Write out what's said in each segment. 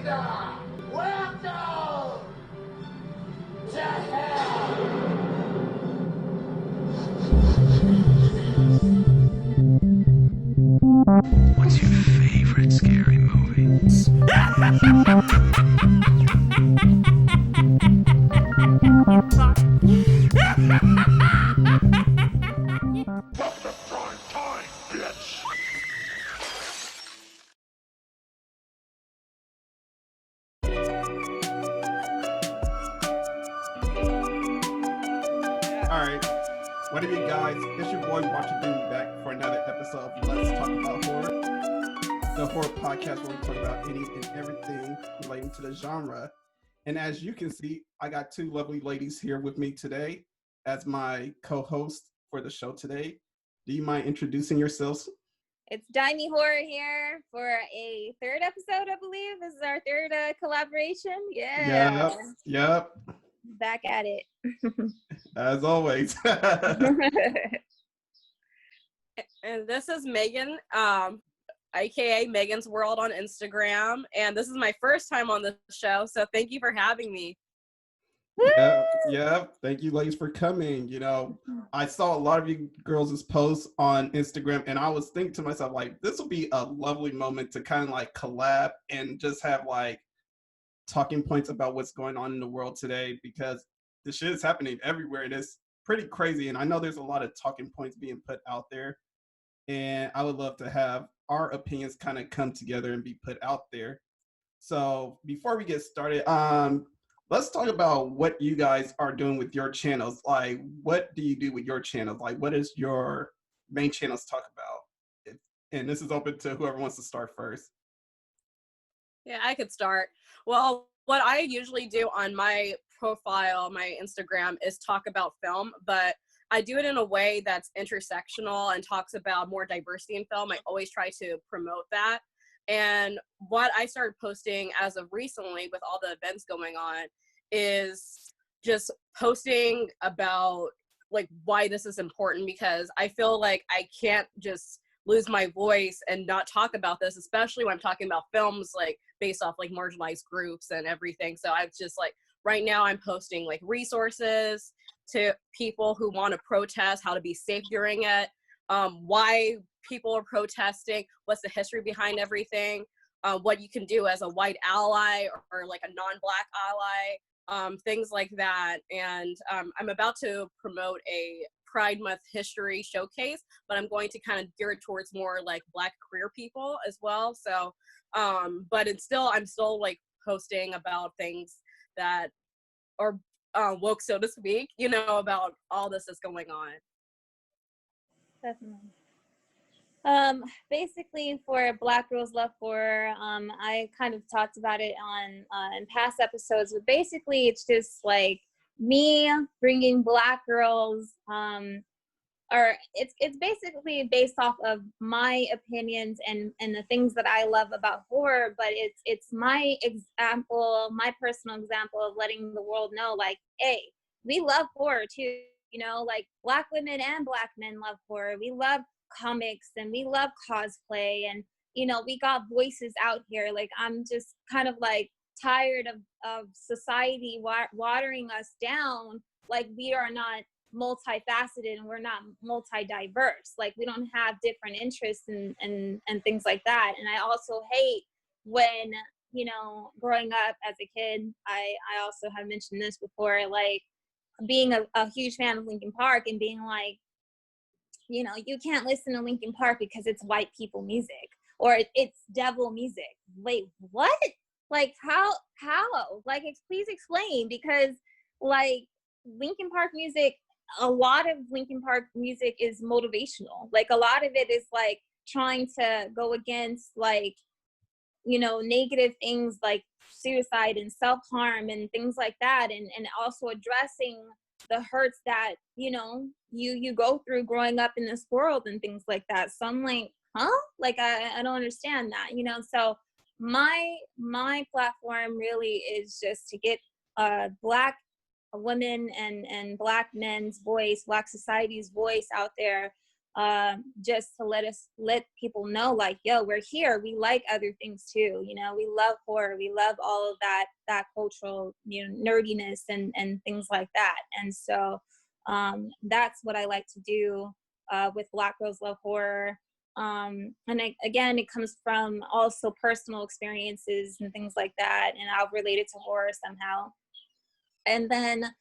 Welcome to hell! What's your favorite scary movie? Welcome to prime time, bitch! Alright, what up you guys? It's your boy Walterdoom back for another episode of Let's Talk About Horror, the horror podcast where we talk about any and everything relating to the genre. And as you can see, I got two lovely ladies here with me today as my co-host for the show today. Do you mind introducing yourselves? It's Dimi Horror here for a third episode, I believe. This is our third collaboration. Yeah. Yep. Back at it. As always. And this is Megan, aka Meaganzworld on Instagram, and this is my first time on the show, so thank you for having me. Yeah. Thank you, ladies, for coming. You know, I saw a lot of you girls' posts on Instagram, and I was thinking to myself, like, this will be a lovely moment to kind of like collab and just have like talking points about what's going on in the world today, because the shit is happening everywhere and it's pretty crazy. And I know there's a lot of talking points being put out there, and I would love to have our opinions kind of come together and be put out there. So before we get started, let's talk about what you guys are doing with your channels. Like, what do you do with your channels? Like, what is your main channels talk about? And this is open to whoever wants to start first. Yeah, I could start. Well, what I usually do on my profile, my Instagram, is talk about film, but I do it in a way that's intersectional and talks about more diversity in film. I always try to promote that. And what I started posting as of recently with all the events going on is just posting about like why this is important, because I feel like I can't just lose my voice and not talk about this, especially when I'm talking about films like based off like marginalized groups and everything. So I've just like, right now I'm posting like resources to people who want to protest, how to be safe during it, why people are protesting, what's the history behind everything, what you can do as a white ally or like a non-Black ally, things like that. And I'm about to promote a Pride Month history showcase, but I'm going to kind of gear it towards more like Black queer people as well. So, but I'm still like posting about things that are woke, so to speak, you know, about all this is going on. Definitely. Basically for Black Girls Love Horror, I kind of talked about it on in past episodes, but basically it's just like me bringing Black girls, or it's basically based off of my opinions and the things that I love about horror, but it's my example, my personal example of letting the world know, like, hey, we love horror too, you know, like Black women and Black men love horror. We love comics and we love cosplay, and you know, we got voices out here. Like, I'm just kind of like tired of society watering us down, like we are not multifaceted and we're not multi-diverse, like we don't have different interests and things like that. And I also hate when, you know, growing up as a kid, I also have mentioned this before, like being a huge fan of Linkin Park and being like, you know, you can't listen to Linkin Park because it's white people music or it's devil music. Wait, what? Like how? Like, please explain, because like Linkin Park music, a lot of Linkin Park music is motivational. Like a lot of it is like trying to go against like, you know, negative things like suicide and self-harm and things like that, and also addressing the hurts that, you know, you go through growing up in this world and things like that. So I'm like, huh? Like I don't understand that, you know. So my platform really is just to get Black women and Black men's voice, Black society's voice out there, just to let people know, like, yo, we're here. We like other things too. You know, we love horror. We love all of that cultural, you know, nerdiness and things like that. And so that's what I like to do with Black Girls Love Horror. Again, it comes from also personal experiences and things like that, and I'll relate it to horror somehow. And then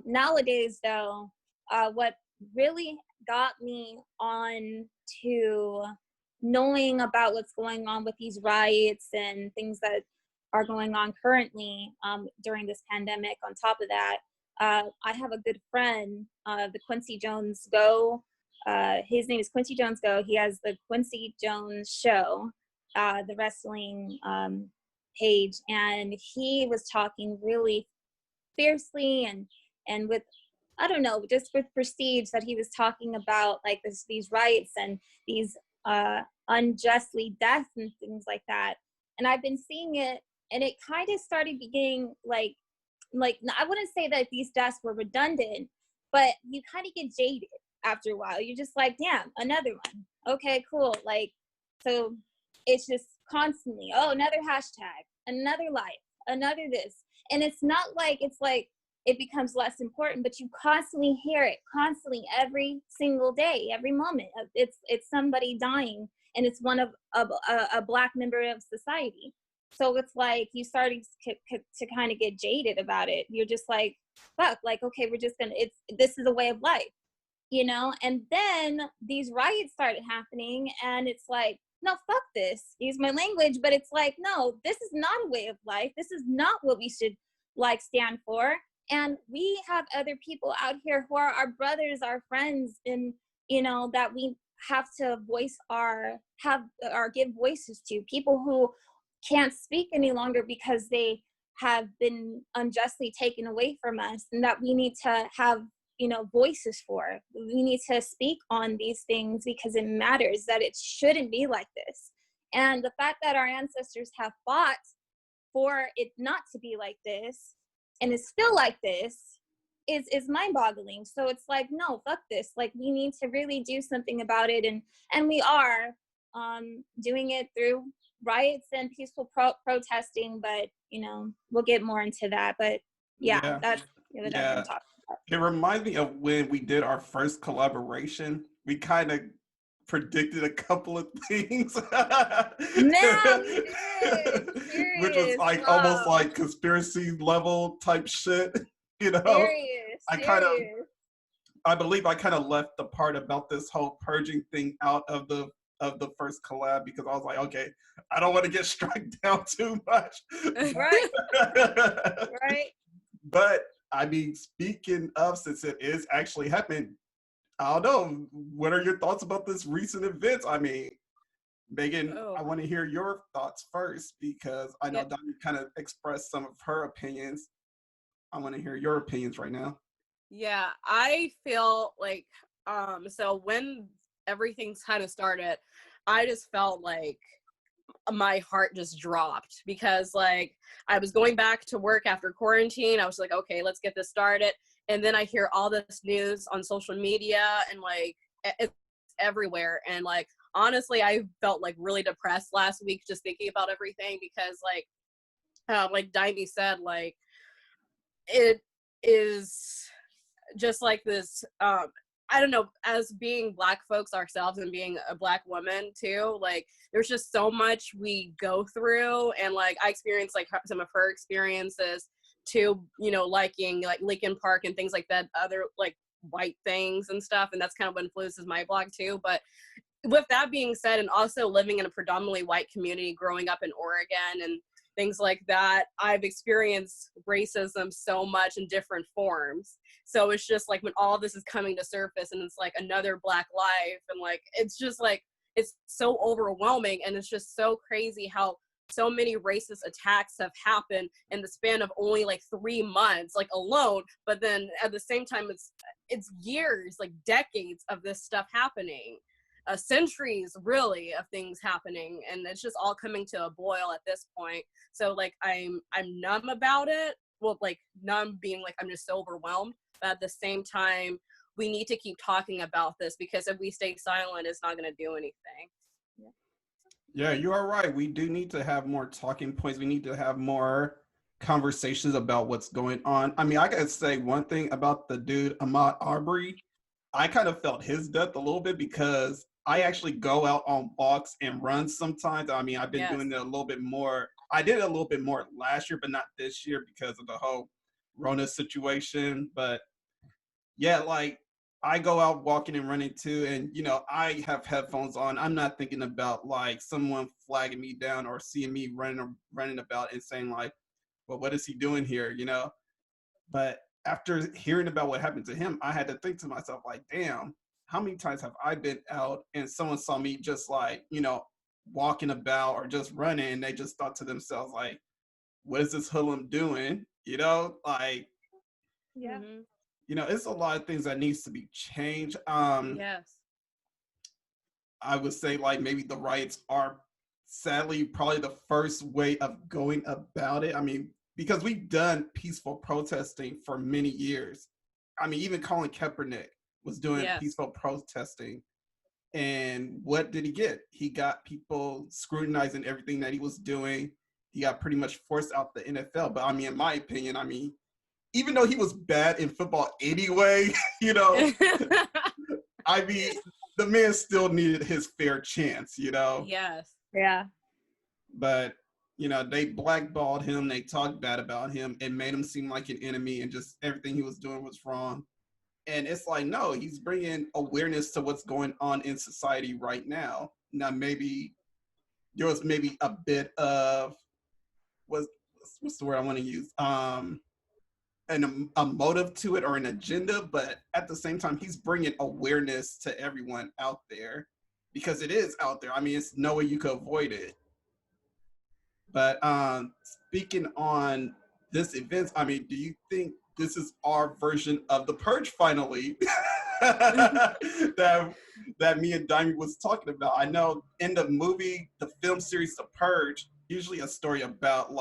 nowadays, though, what really got me on to knowing about what's going on with these riots and things that are going on currently during this pandemic, on top of that, I have a good friend, the Quincy Jones Go. His name is Quincy Jones Go. He has the Quincy Jones Show, the wrestling page, and he was talking really fiercely and with, I don't know, just with prestige, that he was talking about like these riots and these unjustly deaths and things like that. And I've been seeing it, and it kind of started being like I wouldn't say that these deaths were redundant, but you kind of get jaded after a while. You're just like, damn, another one. Okay, cool. Like, so it's just constantly, oh, another hashtag, another life, another this. And it's not like it's like it becomes less important, but you constantly hear it, constantly, every single day, every moment. It's somebody dying, and it's one of a Black member of society. So it's like you starting to kind of get jaded about it. You're just like, fuck, like, okay, we're just gonna, this is a way of life, you know? And then these riots started happening, and it's like, no, fuck this, use my language, but it's like, no, this is not a way of life. This is not what we should like stand for. And we have other people out here who are our brothers, our friends, and, you know, that we have to give voices to, people who can't speak any longer because they have been unjustly taken away from us, and that we need to have, you know, voices for. We need to speak on these things because it matters, that it shouldn't be like this. And the fact that our ancestors have fought for it not to be like this, and it's still like this, is mind-boggling. So it's like, no, fuck this. Like, we need to really do something about it, and we are doing it through riots and peaceful protesting. But, you know, we'll get more into that. But yeah. That's what I'm talking about. It reminds me of when we did our first collaboration. We kind of predicted a couple of things. Man, we did. Which was like almost like conspiracy level type shit, you know? Serious. I believe I kind of left the part about this whole purging thing out of the first collab, because I was like, okay, I don't want to get struck down too much. Right. Right. But I mean, speaking of, since it is actually happening, I don't know, what are your thoughts about this recent events? I mean, Megan, I want to hear your thoughts first, because I know Dimi kind of expressed some of her opinions. I want to hear your opinions right now. Yeah, I feel like, so when everything's kind of started, I just felt like my heart just dropped, because like I was going back to work after quarantine. I was like, okay, let's get this started. And then I hear all this news on social media, and like it's everywhere. And like, honestly, I felt like really depressed last week just thinking about everything, because like Dimi said, like it is just like this, I don't know, as being Black folks ourselves and being a Black woman too, like there's just so much we go through. And like I experienced like some of her experiences too, you know, liking like Lincoln Park and things like that, other like white things and stuff. And that's kind of what influences my blog too. But with that being said, and also living in a predominantly white community, growing up in Oregon and things like that, I've experienced racism so much in different forms. So it's just like when all this is coming to surface, and it's like another Black life, and like it's just like it's so overwhelming. And it's just so crazy how so many racist attacks have happened in the span of only like 3 months, like alone. But then at the same time, it's years, like decades of this stuff happening, centuries really of things happening, and it's just all coming to a boil at this point. So like I'm numb about it. Well, like numb being like I'm just so overwhelmed, but at the same time, we need to keep talking about this, because if we stay silent, it's not going to do anything. Yeah, you are right. We do need to have more talking points. We need to have more conversations about what's going on. I mean, I gotta say one thing about the dude Ahmaud Arbery. I kind of felt his death a little bit because I actually go out on walks and run sometimes. I mean, I've been Yes. doing it a little bit more. I did it a little bit more last year, but not this year because of the whole Rona situation. But yeah, like I go out walking and running too, and I have headphones on. I'm not thinking about like someone flagging me down or seeing me running about and saying like, "Well, what is he doing here?" But after hearing about what happened to him, I had to think to myself like, "Damn, how many times have I been out and someone saw me just like walking about or just running, and they just thought to themselves like, what is this hoodlum doing?" Like Yeah. Mhm. it's a lot of things that needs to be changed. Yes. I would say like maybe the riots are sadly probably the first way of going about it. I mean, because we've done peaceful protesting for many years. I mean, even Colin Kaepernick was doing Yes. peaceful protesting. And what did he get? He got people scrutinizing everything that he was doing. He got pretty much forced out the NFL. But I mean, in my opinion, I mean, even though he was bad in football anyway, I mean, the man still needed his fair chance. Yes. Yeah. But they blackballed him. They talked bad about him and made him seem like an enemy, and just everything he was doing was wrong. And it's like, no, he's bringing awareness to what's going on in society right now. Now, maybe there was maybe a bit of what's the word I want to use? A motive to it or an agenda, but at the same time, he's bringing awareness to everyone out there because it is out there. I mean, it's no way you could avoid it. But speaking on this event, I mean, do you think this is our version of the Purge finally? that me and Dimi was talking about. I know in the movie, the film series The Purge, usually a story about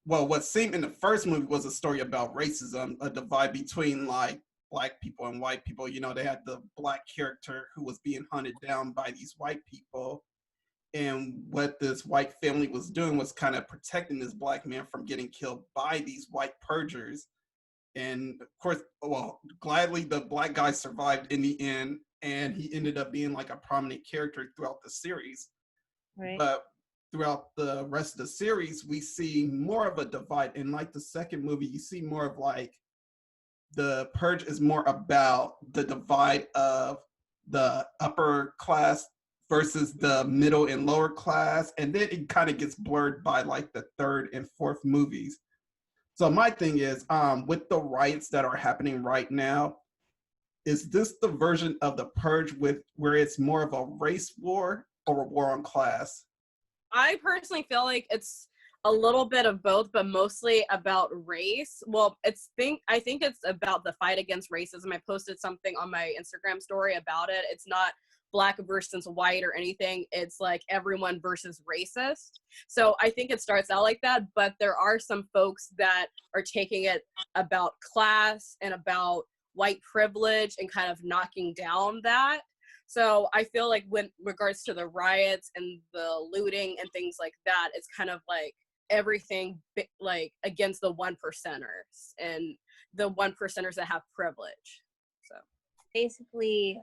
what seemed in the first movie was a story about racism, a divide between like black people and white people. They had the black character who was being hunted down by these white people. And what this white family was doing was kind of protecting this black man from getting killed by these white purgers. And of course, well, gladly the black guy survived in the end, and he ended up being like a prominent character throughout the series. Right. But throughout the rest of the series, we see more of a divide. In like the second movie, you see more of like the Purge is more about the divide of the upper class versus the middle and lower class, and then it kind of gets blurred by like the third and fourth movies. So my thing is, with the riots that are happening right now, is this the version of the Purge with where it's more of a race war or a war on class? I personally feel like it's a little bit of both, but mostly about race. Well, I think it's about the fight against racism. I posted something on my Instagram story about it. It's not black versus white or anything. It's like everyone versus racist. So I think it starts out like that, but there are some folks that are taking it about class and about white privilege and kind of knocking down that. So I feel like when regards to the riots and the looting and things like that, it's kind of like everything like against the 1%ers and the 1%ers that have privilege. So Basically,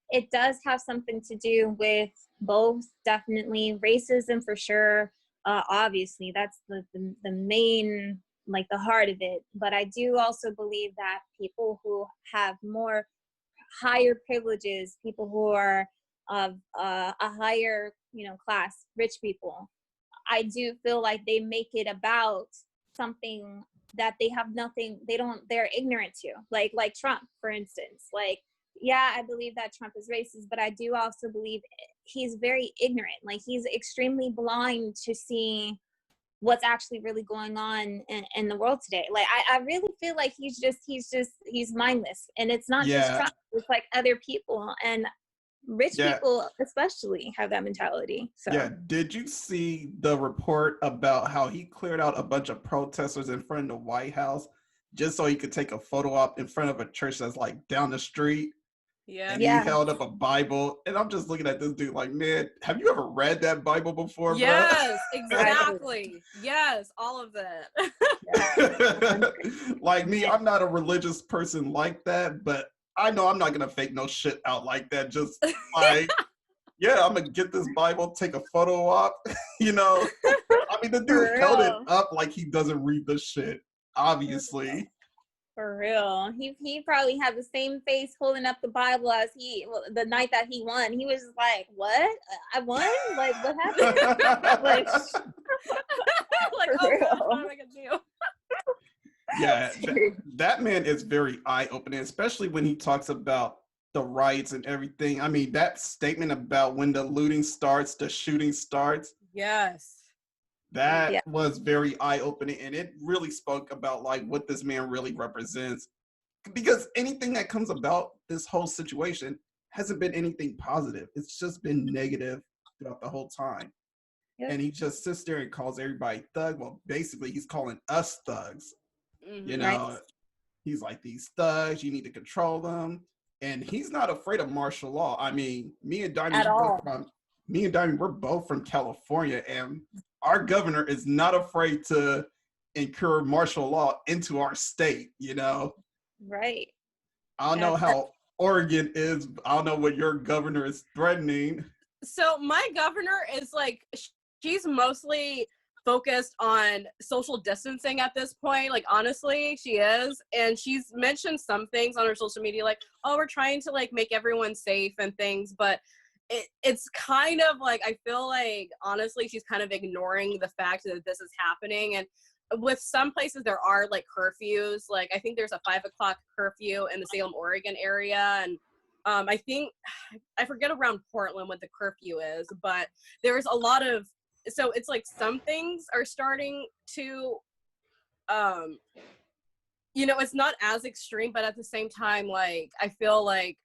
it does have something to do with both, definitely. Racism for sure. Obviously, that's the main, like the heart of it. But I do also believe that people who have more higher privileges, people who are of a higher, class, rich people, I do feel like they make it about something that they have nothing, they're ignorant to, like Trump, for instance. Like, yeah, I believe that Trump is racist, but I do also believe he's very ignorant. Like, he's extremely blind to see what's actually really going on in the world today. Like, I really feel like he's mindless. And it's not just Trump, it's like other people, and rich people especially have that mentality. So yeah, did you see the report about how he cleared out a bunch of protesters in front of the White House just so he could take a photo op in front of a church that's like down the street. Yeah. And Yeah. he held up a Bible, and I'm just looking at this dude like, man, have you ever read that Bible before, Yes, bro? exactly. Yes, all of that. Like me, I'm not a religious person like that, but I know I'm not gonna fake no shit out like that. Just like, yeah, I'm gonna get this Bible, take a photo op, you know. I mean, the dude For held it real. up like he doesn't read the shit, obviously. For real. He probably had the same face holding up the Bible as the night that he won. He was just like, what? I won? Like, what happened? Like, Like, For oh real. gosh, what am I gonna do? Yeah, that man is very eye-opening, especially when he talks about the riots and everything. I mean, that statement about when the looting starts, the shooting starts, Yes. that Yeah. was very eye-opening, and it really spoke about like what this man really represents. Because anything that comes about this whole situation hasn't been anything positive. It's just been negative throughout the whole time. Yep. And he just sits there and calls everybody thug. Well, basically, he's calling us thugs. Mhm. You Right. know, he's like, these thugs, you need to control them. And he's not afraid of martial law. I mean, At all. Me and Diamond, we're both from California, and our governor is not afraid to incur martial law into our state, you know. Right. I don't know That's- how Oregon is. I don't know what your governor is threatening. So my governor is like, she's mostly focused on social distancing at this point. Like, honestly, she is. And she's mentioned some things on her social media, like, oh, we're trying to like make everyone safe and things, but it's kind of like, I feel like, honestly, she's kind of ignoring the fact that this is happening. And with some places there are like curfews, like I think there's a 5 o'clock curfew in the Salem, Oregon area. And I think, I forget around Portland what the curfew is, but there's a lot of, so it's like some things are starting to, you know, it's not as extreme, but at the same time, like, I feel like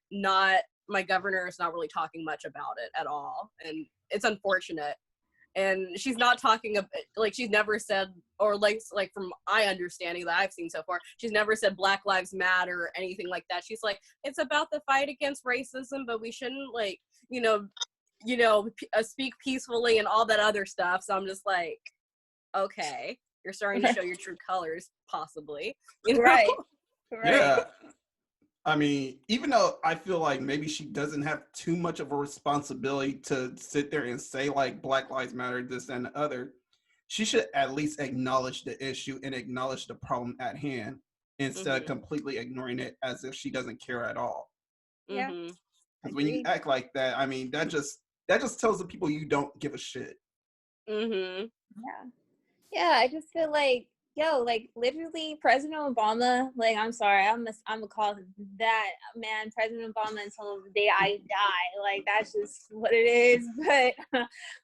my governor is not really talking much about it at all. And it's unfortunate. And she's not talking about, like, she's never said, or like from my understanding that I've seen so far, she's never said Black Lives Matter or anything like that. She's like, it's about the fight against racism, but we shouldn't, like, speak peacefully and all that other stuff. So I'm just like, okay, you're starting to show your true colors, possibly. You know? Right. Right. Yeah. I mean, even though I feel like maybe she doesn't have too much of a responsibility to sit there and say like Black Lives Matter, this and the other, she should at least acknowledge the issue and acknowledge the problem at hand instead of completely ignoring it as if she doesn't care at all. Yeah. Mhm. Because when you act like that, I mean, that just tells the people you don't give a shit. Mhm. Yeah. Yeah, I just feel like, like literally President Obama, like, I'm sorry, I'm gonna call that man President Obama until the day I die. Like, that's just what it is. But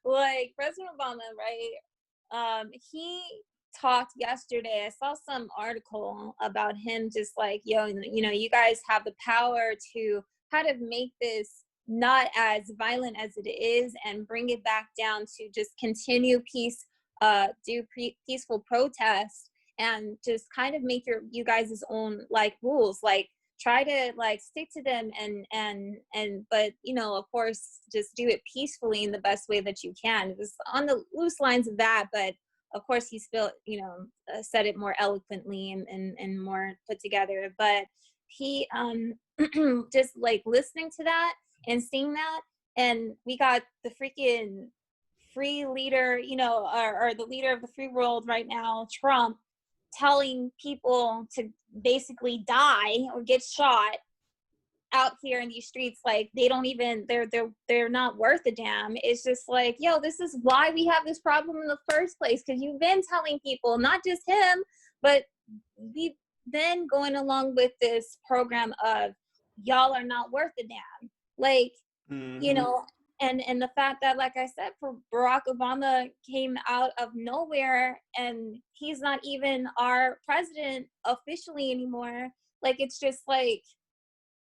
like President Obama, right? He talked yesterday. I saw some article about him just like, you guys have the power to kind of make this not as violent as it is and bring it back down to just continue peaceful protest and just kind of make you guys' own like rules, like try to like stick to them and but of course just do it peacefully in the best way that you can. It was on the loose lines of that, but of course he still said it more eloquently and more put together. But he just like listening to that and seeing that, and we got the freaking free leader, or the leader of the free world right now, Trump, telling people to basically die or get shot out here in these streets. Like they don't even, they're not worth a damn. It's just like, this is why we have this problem in the first place, because you've been telling people, not just him, but we've been going along with this program of y'all are not worth a damn. Like, and the fact that, like I said, Barack Obama came out of nowhere and he's not even our president officially anymore. Like, it's just like,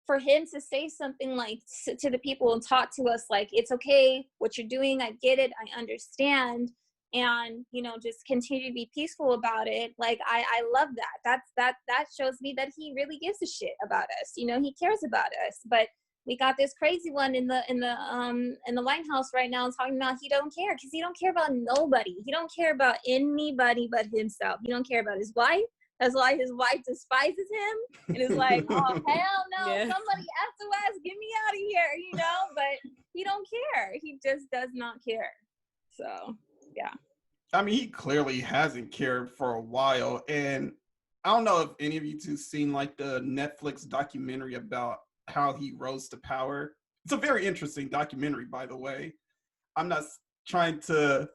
for him to say something like to the people and talk to us like, it's okay what you're doing, I get it, I understand, and just continue to be peaceful about it. Like I love that. That shows me that he really gives a shit about us. He cares about us. But we got this crazy one in the White House right now talking about he don't care, because he don't care about nobody. He don't care about anybody but himself. He don't care about his wife. That's why his wife despises him and is like, oh hell no, Yeah. somebody SOS, get me out of here, but he don't care. He just does not care. So yeah. I mean, he clearly hasn't cared for a while. And I don't know if any of you two seen like the Netflix documentary about how he rose to power. It's a very interesting documentary, by the way. I'm not trying to,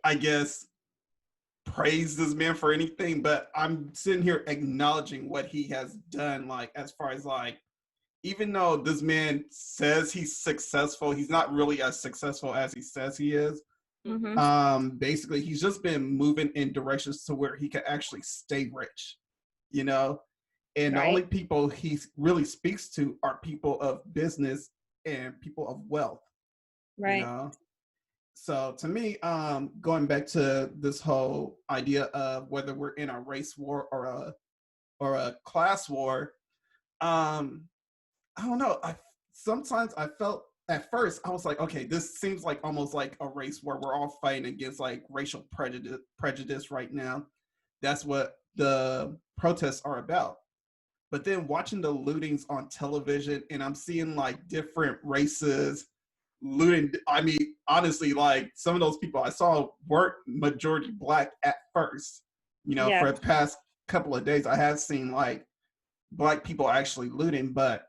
I guess, praise this man for anything, but I'm sitting here acknowledging what he has done, like as far as like, even though this man says he's successful, he's not really as successful as he says he is. Mm-hmm. Basically he's just been moving in directions to where he can actually stay rich, and the only people he really speaks to are people of business and people of wealth, Right. So to me, going back to this whole idea of whether we're in a race war or a class war, I don't know. Sometimes I felt at first I was like, okay, this seems like almost like a race where we're all fighting against like racial prejudice right now. That's what the protests are about. But then watching the lootings on television, and I'm seeing like different races looting. I mean, honestly, like some of those people I saw weren't majority Black at first. Yeah. For the past couple of days, I have seen like Black people actually looting, but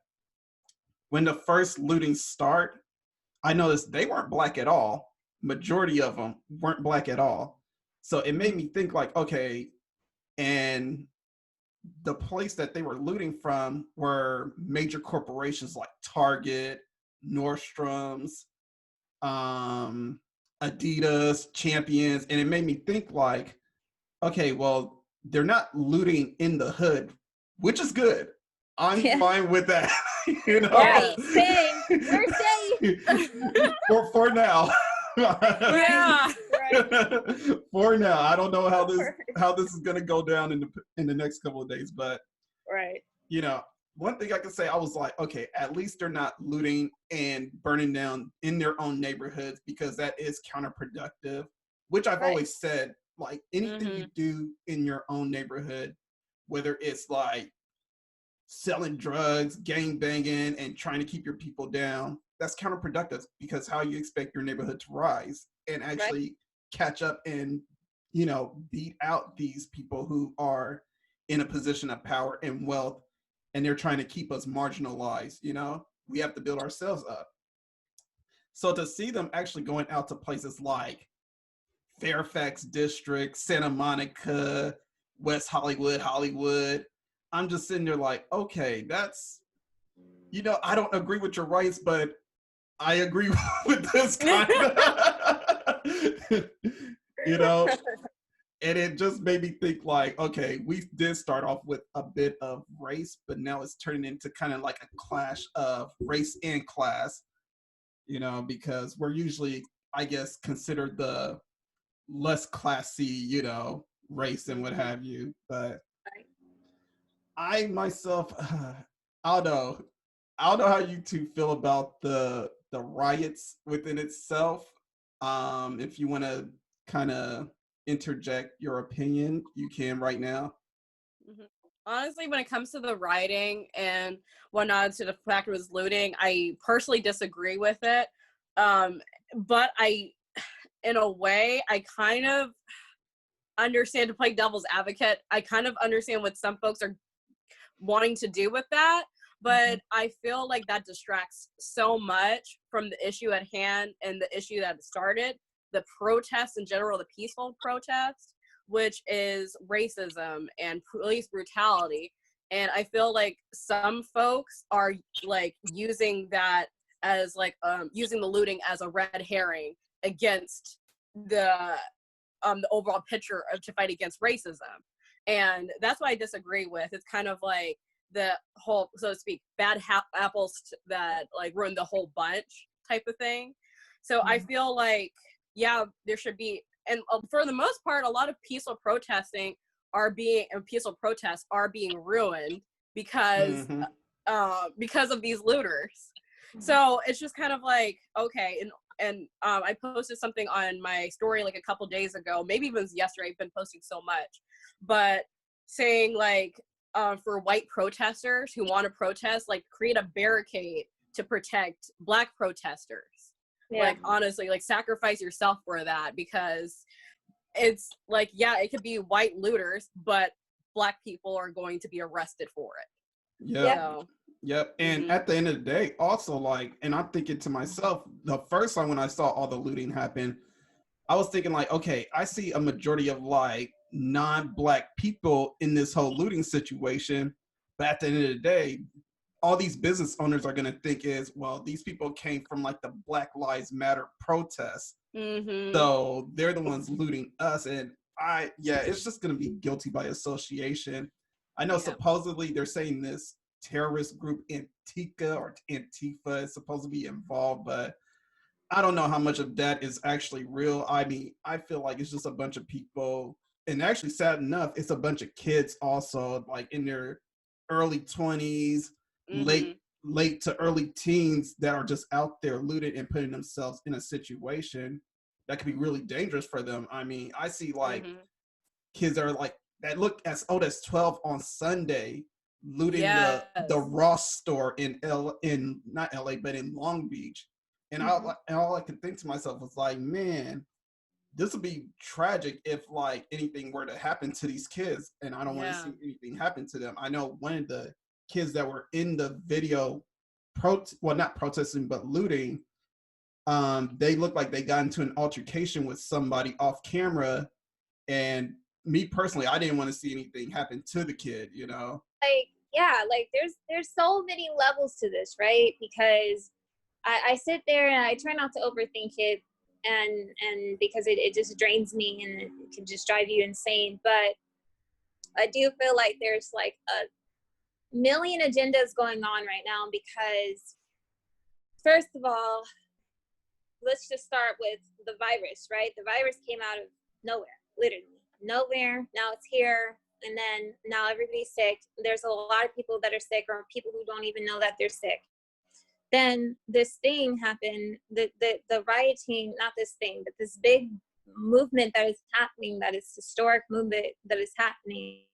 when the first looting start, I noticed they weren't Black at all. Majority of them weren't Black at all. So it made me think like, okay, and the place that they were looting from were major corporations like Target, Nordstrom's, Adidas, Champions, and it made me think like, okay, well, they're not looting in the hood, which is good. I'm fine with that. Right, same. We're safe. for now. Yeah. Right. For now, I don't know how this is gonna go down in the next couple of days, but Right. one thing I can say, I was like, okay, at least they're not looting and burning down in their own neighborhoods, because that is counterproductive, which I've always said, like anything you do in your own neighborhood, whether it's like selling drugs, gang banging, and trying to keep your people down, that's counterproductive, because how you expect your neighborhood to rise and actually catch up and, beat out these people who are in a position of power and wealth, and they're trying to keep us marginalized. We have to build ourselves up. So to see them actually going out to places like Fairfax District, Santa Monica, West Hollywood, I'm just sitting there like, okay, that's, I don't agree with your rights, but I agree with this kind of, and it just made me think like, okay, we did start off with a bit of race, but now it's turning into kind of like a clash of race and class, because we're usually, I guess, considered the less classy, race and what have you. But I myself, I don't know. I don't know how you two feel about the riots within itself. If you want to kind of interject your opinion, you can right now. Honestly, when it comes to the rioting and whatnot, to the fact it was looting, I personally disagree with it. But in a way, I kind of understand, to play devil's advocate, I kind of understand what some folks are wanting to do with that, but I feel like that distracts so much from the issue at hand and the issue that started, the protests in general, the peaceful protests, which is racism and police brutality. And I feel like some folks are like using that as like using the looting as a red herring against the overall picture of to fight against racism. And that's what I disagree with. It's kind of like the whole, so to speak, bad apples that like ruin the whole bunch type of thing. So I feel like yeah, there should be, and for the most part, a lot of peaceful protests are being ruined because Mhm. because of these looters. So it's just kind of like, okay, and I posted something on my story like a couple days ago, maybe even yesterday. I've been posting so much, but saying like, for white protesters who want to protest, like create a barricade to protect Black protesters. Yeah. Like honestly, like sacrifice yourself for that, because it's like, yeah, it could be white looters, but Black people are going to be arrested for it. Yep. So, Yep. And mhm. at the end of the day, also like, and I'm thinking to myself, the first time when I saw all the looting happen, I was thinking like, okay, I see a majority of like non-Black people in this whole looting situation. But at the end of the day, all these business owners are going to think is, well, these people came from like the Black Lives Matter protests. Mm-hmm. So they're the ones looting us. And yeah, it's just going to be guilty by association. I know Yeah. supposedly they're saying this terrorist group Antifa is supposed to be involved, but I don't know how much of that is actually real. I mean, I feel like it's just a bunch of people, and actually, sad enough, it's a bunch of kids also, like in their early 20s, Mm-hmm. late to early teens, that are just out there looting and putting themselves in a situation that could be really dangerous for them. I mean, I see like Mm-hmm. kids that are like that look as old as 12 on Sunday looting Yes. the Ross store in not LA but in Long Beach. And all I could think to myself was like, man, this would be tragic if like anything were to happen to these kids, and I don't want to Yeah. see anything happen to them. I know one of the kids that were in the video not protesting but looting, they looked like they got into an altercation with somebody off camera, and me personally, I didn't want to see anything happen to the kid, you know. Like, yeah, like there's so many levels to this, right? Because I sit there and I try not to overthink it, and because it just drains me and it can just drive you insane. But I do feel like there's like a million agendas going on right now, because first of all, let's just start with the virus, right? The virus came out of nowhere, literally nowhere. Now it's here, and then now everybody's sick. There's a lot of people that are sick, or people who don't even know that they're sick. Then this thing happened, the rioting, not this thing, but this big movement that is happening, that is historic movement that is happening,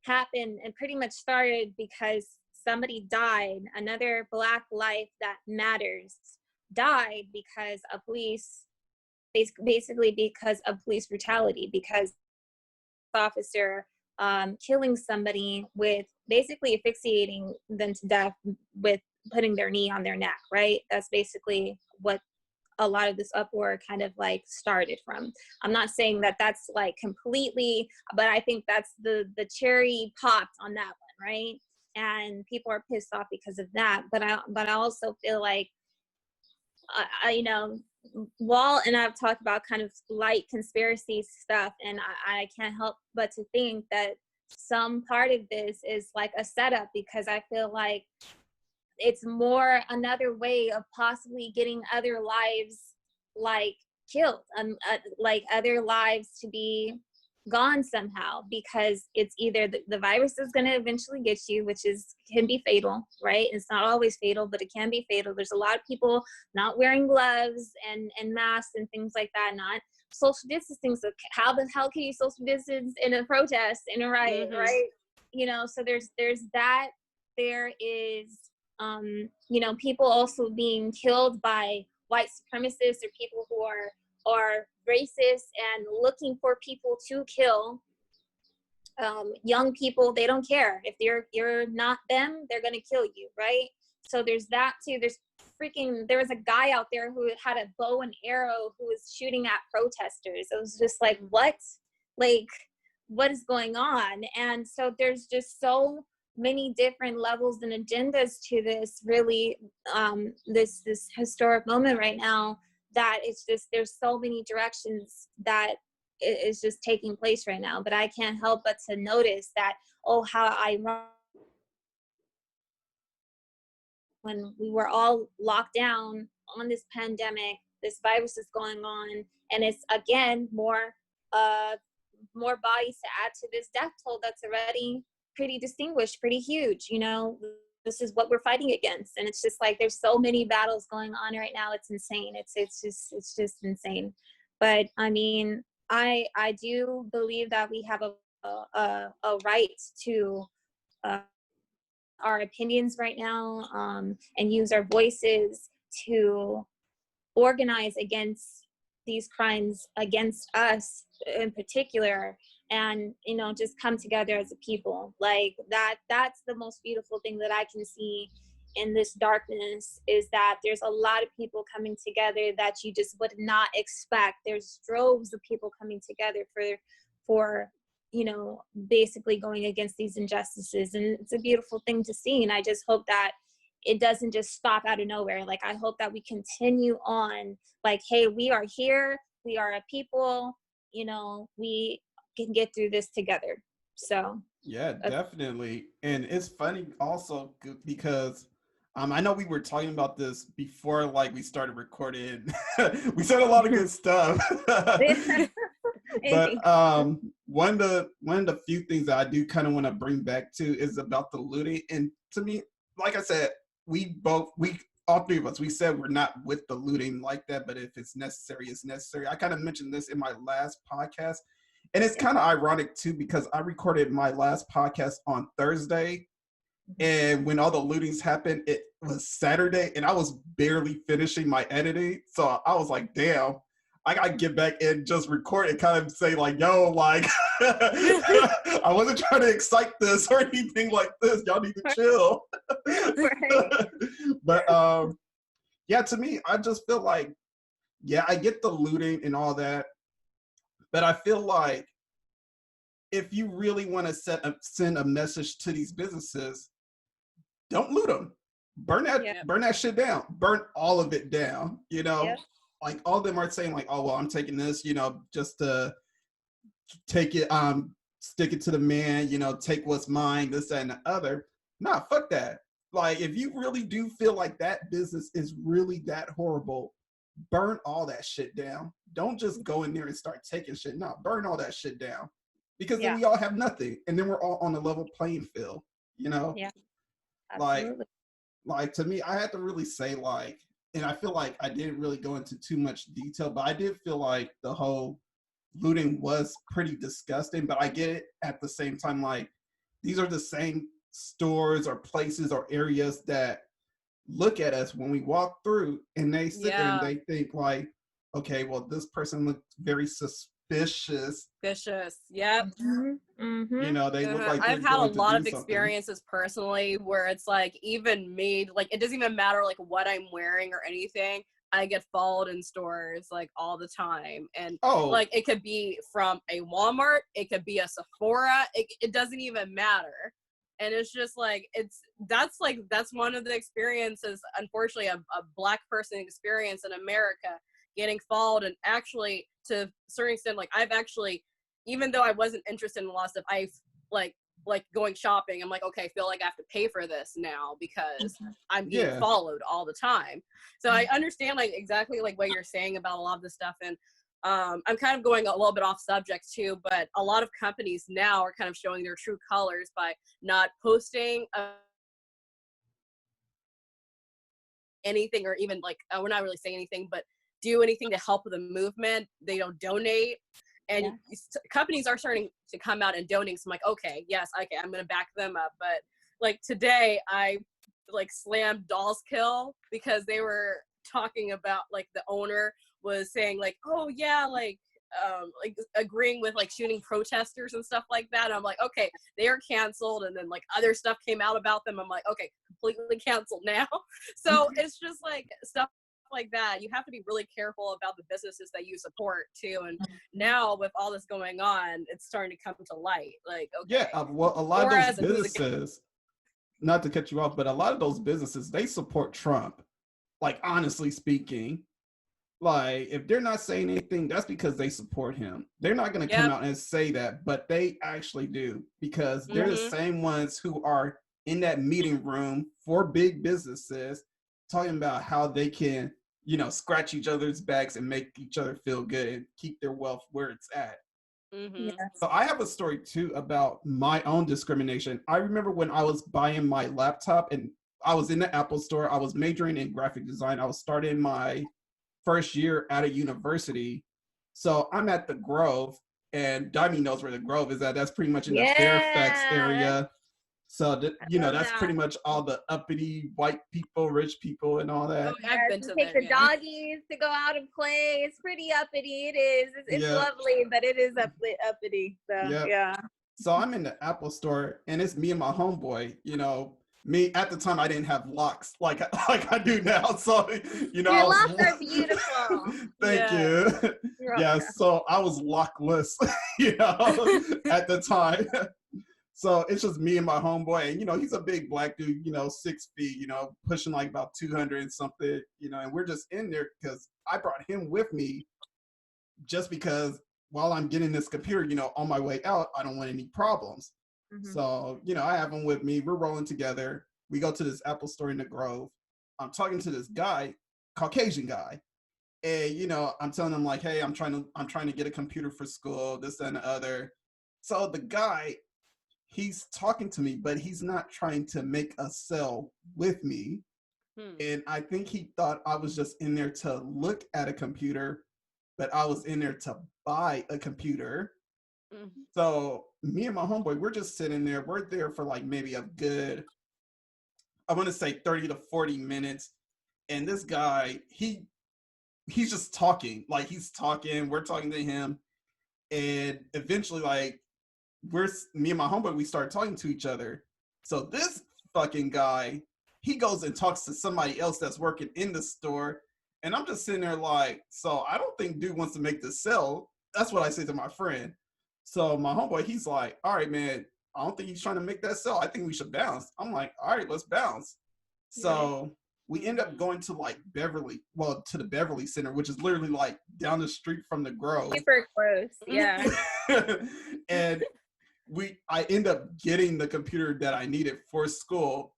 happened and pretty much started because somebody died. Another Black life that matters died because of police, basically because of police brutality, because officer killing somebody with basically asphyxiating them to death with putting their knee on their neck, right? That's basically what a lot of this uproar kind of like started from. I'm not saying that that's like completely, but I think that's the cherry popped on that one, right? And people are pissed off because of that. But I also feel like, you know, Walt and I've talked about kind of light conspiracy stuff, and I can't help but to think that some part of this is like a setup, because I feel like it's more another way of possibly getting other lives like killed, like other lives to be gone somehow, because it's either the virus is going to eventually get you, which can be fatal, right? It's not always fatal, but it can be fatal. There's a lot of people not wearing gloves and masks and things like that, not social distancing. So how the hell can you social distance in a protest, in a riot, Mm-hmm. right? You know, so there's that. There is you know, people also being killed by white supremacists, or people who are racist and looking for people to kill. Young people, they don't care if you're not them, they're gonna kill you, right? So there's that too. There was a guy out there who had a bow and arrow who was shooting at protesters. It was just like, what? Like, what is going on? And so there's just so many different levels and agendas to this, really, this historic moment right now, that it's just, there's so many directions that is just taking place right now. But I can't help but to notice that, oh, how when we were all locked down on this pandemic, this virus is going on, and it's again more bodies to add to this death toll that's already pretty distinguished, pretty huge. You know, this is what we're fighting against, and it's just like there's so many battles going on right now. It's insane. It's just insane. But I mean, I do believe that we have a right to our opinions right now, and use our voices to organize against these crimes against us in particular, and you know, just come together as a people. Like that's the most beautiful thing that I can see in this darkness, is that there's a lot of people coming together that you just would not expect. There's droves of people coming together for you know, basically going against these injustices, and it's a beautiful thing to see. And I just hope that it doesn't just stop out of nowhere. Like, I hope that we continue on, like, hey, we are here, we are a people, you know, we can get through this together. So yeah, definitely. And it's funny also because I know we were talking about this before, like, we started recording. We said a lot of good stuff. But one of the few things that I do kind of want to bring back to is about the looting. And to me, like I said, all three of us, we said we're not with the looting like that, but if it's necessary, it's necessary. I kind of mentioned this in my last podcast, and it's kind of ironic too, because I recorded my last podcast on Thursday, and when all the lootings happened, it was Saturday, and I was barely finishing my editing. So I was like, damn, I gotta get back and just record and kind of say like, yo, like, I wasn't trying to excite this or anything like this. Y'all need to chill. But yeah, to me, I just feel like, yeah, I get the looting and all that, but I feel like if you really want to send a message to these businesses, don't loot them. Burn that shit down. Burn all of it down. You know, like all of them are saying like, oh well, I'm taking this, you know, just to take it, stick it to the man, you know, take what's mine, this, that, and the other. Nah, fuck that. Like, if you really do feel like that business is really that horrible, burn all that shit down. Don't just go in there and start taking shit. No, burn all that shit down. Because then we all have nothing. And then we're all on a level playing field, you know? Yeah. Absolutely. Like to me, I had to really say like, and I feel like I didn't really go into too much detail, but I did feel like the whole looting was pretty disgusting, but I get it at the same time, like these are the same stores or places or areas that look at us when we walk through, and they sit there and they think like, okay, well, this person looks very suspicious. Yep. You know, they look like I've had a lot of experiences personally where it's like, even me, like it doesn't even matter like what I'm wearing or anything, I get followed in stores like all the time. And like it could be from a Walmart, it could be a Sephora, it doesn't even matter. And it's just like, that's one of the experiences, unfortunately, a Black person experience in America, getting followed. And actually, to a certain extent, like I've actually, even though I wasn't interested in a lot of stuff, I've like going shopping, I'm like, okay, I feel like I have to pay for this now because I'm being followed all the time. So I understand like exactly like what you're saying about a lot of this stuff. And I'm kind of going a little bit off subject too, but a lot of companies now are kind of showing their true colors by not posting anything, or even like, we're not really saying anything, but do anything to help with the movement. They don't donate. And companies are starting to come out and donate. So I'm like, okay, yes, okay, I'm going to back them up. But like today, I like slammed Dolls Kill because they were talking about like the owner was saying like, oh yeah, like agreeing with like shooting protesters and stuff like that. And I'm like, okay, they are canceled. And then like other stuff came out about them. I'm like, okay, completely canceled now. So it's just like stuff like that. You have to be really careful about the businesses that you support too. And now with all this going on, it's starting to come to light. Like, okay, well, a lot of those businesses, not to cut you off, but a lot of those businesses, they support Trump. Like, honestly speaking, like if they're not saying anything, that's because they support him. They're not going to come out and say that, but they actually do, because they're the same ones who are in that meeting room for big businesses talking about how they can scratch each other's backs and make each other feel good and keep their wealth where it's at. Mm-hmm. So I have a story too about my own discrimination. I remember when I was buying my laptop and I was in the Apple store, I was majoring in graphic design. I was starting my first year at a university. So I'm at the Grove, and Dimi knows where the Grove is at. That's pretty much in the Fairfax Yeah, area. So I love that's that. pretty much all the uppity white people, rich people, and all Oh, that. I've Yes, been you to take there. the Yeah. doggies to go out and play. It's pretty uppity. It is. It's Yeah, lovely, but it is uppity. So yeah. yeah. So I'm in the Apple store, and it's me and my homeboy. Me at the time I didn't have locks like like I do now. So I Your was. locks are beautiful. Thank Yeah. you. You're Yeah, welcome. so I was lockless, at the time. So it's just me and my homeboy, and he's a big black dude, 6 feet, pushing like about 200 and something, and we're just in there because I brought him with me just because while I'm getting this computer, on my way out, I don't want any problems. Mhm. So, I have him with me. We're rolling together. We go to this Apple store in the Grove. I'm talking to this guy, Caucasian guy. And I'm telling him like, hey, I'm trying to get a computer for school, this and the other. So the guy, he's talking to me, but he's not trying to make a sell with me. Hmm. And I think he thought I was just in there to look at a computer, but I was in there to buy a computer. Mhm. So me and my homeboy, we're just sitting there. We're there for like maybe a good, I want to say 30 to 40 minutes. And this guy, he's just talking. Like he's talking, we're talking to him. And eventually, like, me and my homeboy, we start talking to each other. So this fucking guy, he goes and talks to somebody else that's working in the store. And I'm just sitting there like, so I don't think dude wants to make this sell. That's what I say to my friend. So my homeboy, he's like, all right, man, I don't think he's trying to make that sell. I think we should bounce. I'm like, all right, let's bounce. So we end up going to like to the Beverly Center, which is literally like down the street from the Grove. Super close. Yeah. And I end up getting the computer that I needed for school.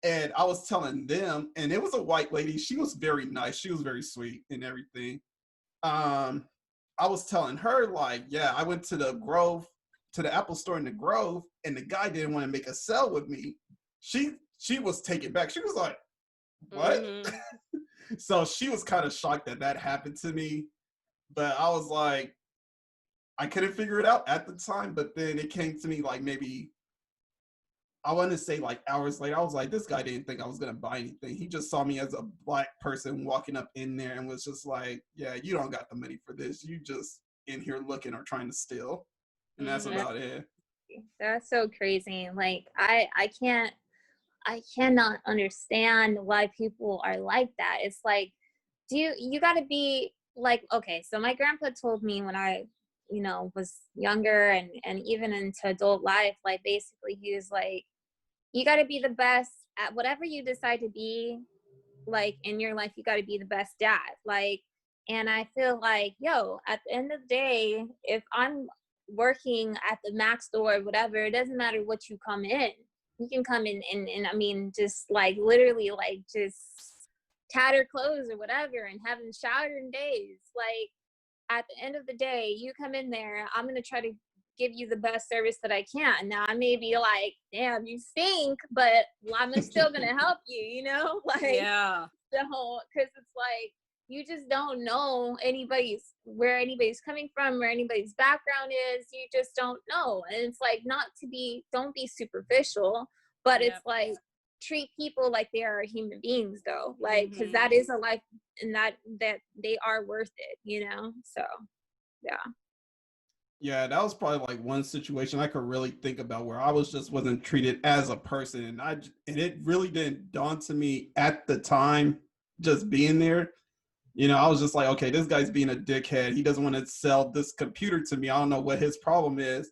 And I was telling them, and it was a white lady. She was very nice. She was very sweet and everything. I was telling her, like, yeah, I went to the Grove, to the Apple store in the Grove, and the guy didn't want to make a sell with me. She was taken back. She was like, what? Mhm. So she was kind of shocked that happened to me. But I was like, I couldn't figure it out at the time. But then it came to me like maybe, I want to say like hours later. I was like, this guy didn't think I was going to buy anything. He just saw me as a black person walking up in there and was just like, yeah, you don't got the money for this. You just in here looking or trying to steal. And that's Mhm. about it. That's so crazy. Like I cannot understand why people are like that. It's like, you got to be like, okay, so my grandpa told me when I, was younger and even into adult life, like basically he was like, you got to be the best at whatever you decide to be, like in your life. You got to be the best dad. Like, and I feel like, yo, at the end of the day, if I'm working at the Mac store or whatever, it doesn't matter what you come in. You can come in and I mean, just like literally like just tattered clothes or whatever and haven't showered in days. Like at the end of the day, you come in there, I'm going to try to give you the best service that I can. Now I may be like, damn, you stink, but I'm still going to help you, like, Yeah. so, because it's like, you just don't know where anybody's coming from, where anybody's background is. You just don't know. And it's like, don't be superficial, but Yep. it's like, treat people like they are human beings though, like, because Mhm. that is a life, and that they are worth it, so yeah. Yeah, that was probably like one situation I could really think about where I wasn't treated as a person, and it really didn't dawn to me at the time, just being there. I was just like, okay, this guy's being a dickhead. He doesn't want to sell this computer to me. I don't know what his problem is.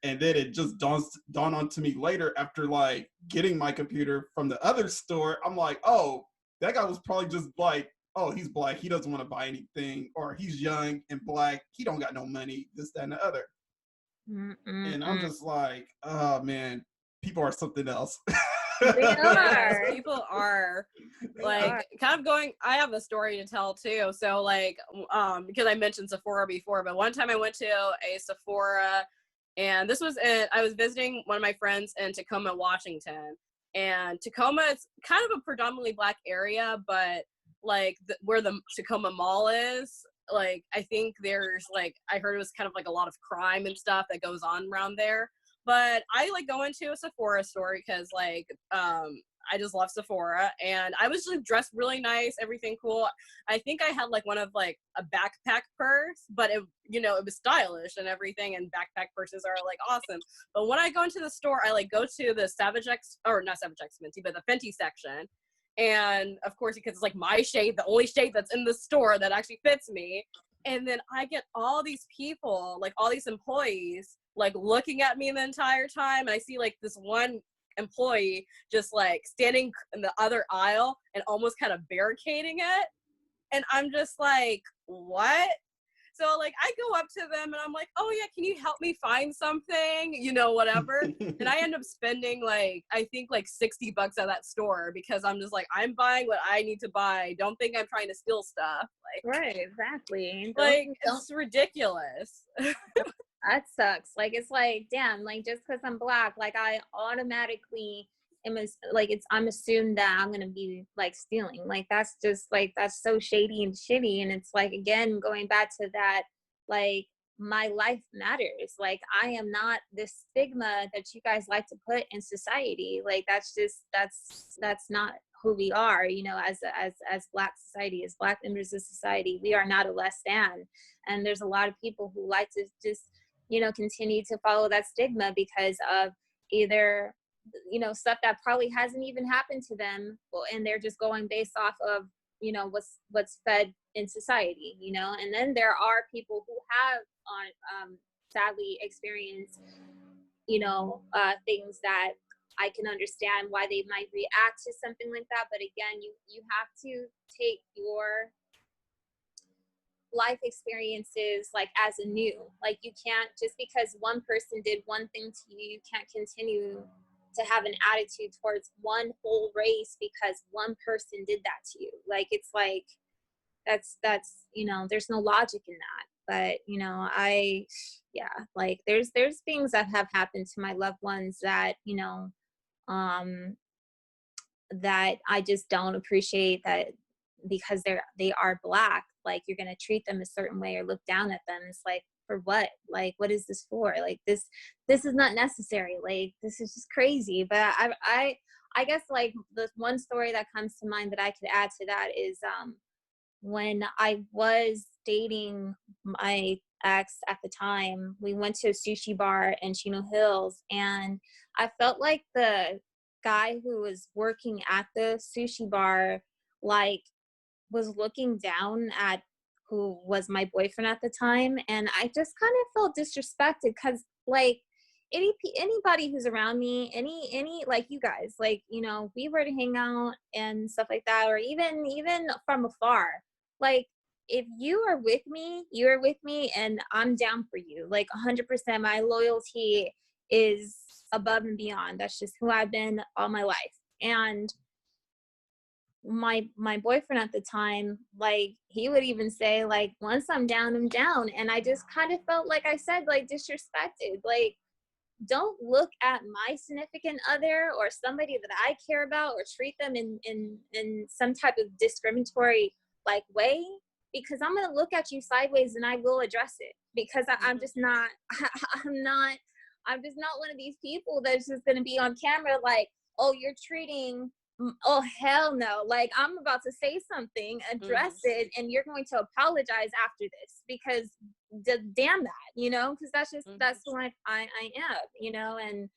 And then it just dawned on to me later after like getting my computer from the other store. I'm like, oh, that guy was probably just like, oh, he's black. He doesn't want to buy anything, or he's young and black. He don't got no money, this, that, and the other. And I'm just like, oh man, people are something else. They are. People are They like are. kind of going. I have a story to tell too. So like, because I mentioned Sephora before, but one time I went to a Sephora, and this was I was visiting one of my friends in Tacoma, Washington, and Tacoma is kind of a predominantly Black area, but like where the Tacoma Mall is, like I think there's like I heard it was kind of like a lot of crime and stuff that goes on around there. But I like go into a Sephora store because like I just love Sephora, and I was just dressed really nice, everything cool. I think I had like one of like a backpack purse, but it, you know, it was stylish and everything, and backpack purses are like awesome. But when I go into the store, I like go to the Savage X, or not Savage X Fenty, but the Fenty section. And of course, because it's like my shade, the only shade that's in the store that actually fits me. And then I get all these people, like all these employees, like looking at me the entire time. And I see like this one employee just like standing in the other aisle and almost kind of barricading it. And I'm just like, what? So like I go up to them and I'm like, oh yeah, can you help me find something? You know, whatever. And I end up spending like, I think like $60 at that store because I'm just like, I'm buying what I need to buy. Don't think I'm trying to steal stuff. Like, Right, exactly. like Don't, it's ridiculous. that sucks. Like, it's like, damn, like just because I'm Black, like I automatically am like I'm assumed that I'm gonna be like stealing. Like that's just like that's so shady and shitty. And it's like, again, going back to that, like my life matters. Like I am not this stigma that you guys like to put in society. Like that's just that's not who we are, you know, as Black society, as Black members of society. We are not a less than. And there's a lot of people who like to just, you know, continue to follow that stigma because of either, you know, stuff that probably hasn't even happened to them, and they're just going based off of, you know, what's fed in society, you know. And then there are people who have sadly experienced, you know, things that I can understand why they might react to something like that. But again, you have to take your life experiences like as a new, like you can't, just because one person did one thing to you, you can't continue to have an attitude towards one whole race because one person did that to you. Like it's like that's you know, there's no logic in that. But you know, like there's things that have happened to my loved ones that, you know, that I just don't appreciate, that because they are Black, like you're gonna treat them a certain way or look down at them. It's like, for what? Like, what is this for? Like this is not necessary. Like this is just crazy. But I guess like the one story that comes to mind that I could add to that is when I was dating my ex at the time, we went to a sushi bar in Chino Hills, and I felt like the guy who was working at the sushi bar like was looking down at who was my boyfriend at the time. And I just kind of felt disrespected because like anybody who's around me, any like you guys, like, you know, we were to hang out and stuff like that, or even from afar, like if you are with me, you are with me, and I'm down for you, like 100%. My loyalty is above and beyond. That's just who I've been all my life. And my boyfriend at the time, like he would even say like, once I'm down, I'm down. And I just kind of felt, like I said, like disrespected. Like, don't look at my significant other or somebody that I care about or treat them in some type of discriminatory like way, because I'm going to look at you sideways and I will address it, because I'm just not I'm just not one of these people that's just going to be on camera like, oh, you're treating, oh hell no, like I'm about to say something, address it, and you're going to apologize after this, because damn that, you know, because that's just that's who I am, you know. And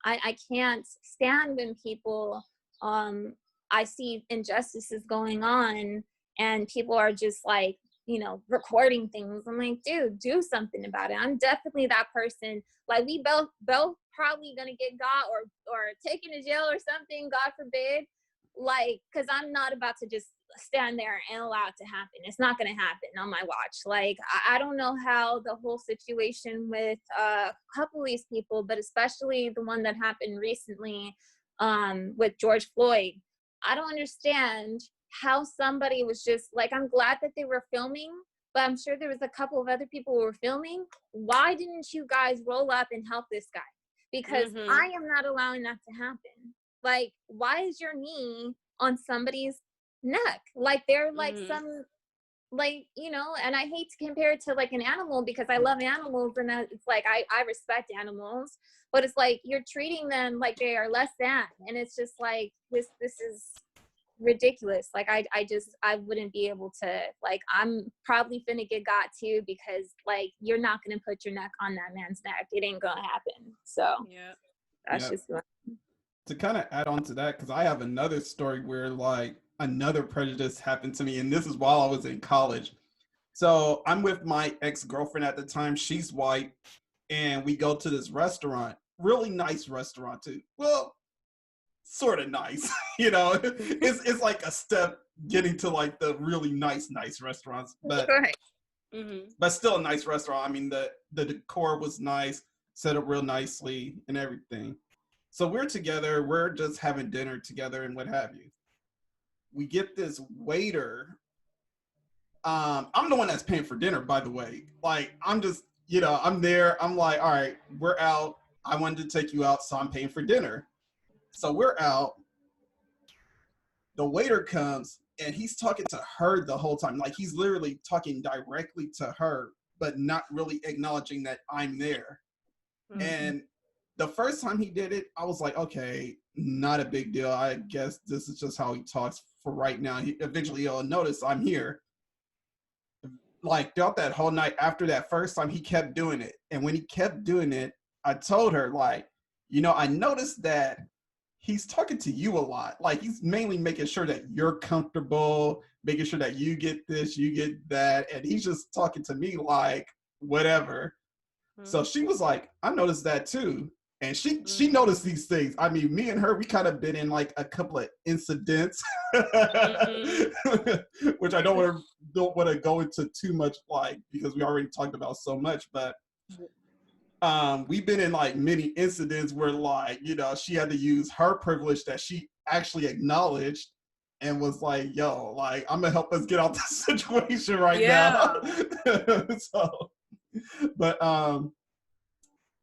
I can't stand when people I see injustices going on and people are just like, you know, recording things. I'm like, dude, do something about it. I'm definitely that person. Like we both probably gonna get got or taken to jail or something, God forbid. Like, cause I'm not about to just stand there and allow it to happen. It's not gonna happen on my watch. Like I don't know how the whole situation with a couple of these people, but especially the one that happened recently, with George Floyd. I don't understand how somebody was just like, I'm glad that they were filming, but I'm sure there was a couple of other people who were filming. Why didn't you guys roll up and help this guy? Because I am not allowing that to happen. Like, why is your knee on somebody's neck? Like, they're like some, like, you know, and I hate to compare it to like an animal because I love animals, and it's like I respect animals, but it's like you're treating them like they are less than, and it's just like this is ridiculous. Like I wouldn't be able to, like, I'm probably finna get got too, because like you're not gonna put your neck on that man's neck. It ain't gonna happen. So that's just what. To kind of add on to that, because I have another story where like another prejudice happened to me, and this is while I was in college. So I'm with my ex-girlfriend at the time. She's white, and we go to this restaurant, really nice restaurant too. Well, sort of nice, you know. It's like a step getting to like the really nice restaurants, but but still a nice restaurant. I mean, the decor was nice, set up real nicely and everything. So we're together, we're just having dinner together and what have you. We get this waiter. I'm the one that's paying for dinner, by the way. Like, I'm just, you know, I'm there. I'm like, all right, we're out. I wanted to take you out, so I'm paying for dinner. So we're out. The waiter comes and he's talking to her the whole time. Like, he's literally talking directly to her, but not really acknowledging that I'm there. And the first time he did it, I was like, okay, not a big deal. I guess this is just how he talks for right now. Eventually he'll notice I'm here. Like, throughout that whole night, after that first time, he kept doing it. And when he kept doing it, I told her, like, you know, I noticed that he's talking to you a lot. Like, he's mainly making sure that you're comfortable, making sure that you get this, you get that. And he's just talking to me like, whatever. So she was like, I noticed that too. And she noticed these things. I mean, me and her, we kind of been in like a couple of incidents, which I don't want to go into too much, like, because we already talked about so much. But we've been in like many incidents where, like, you know, she had to use her privilege that she actually acknowledged and was like, yo, like, I'm gonna help us get out this situation right now. So, but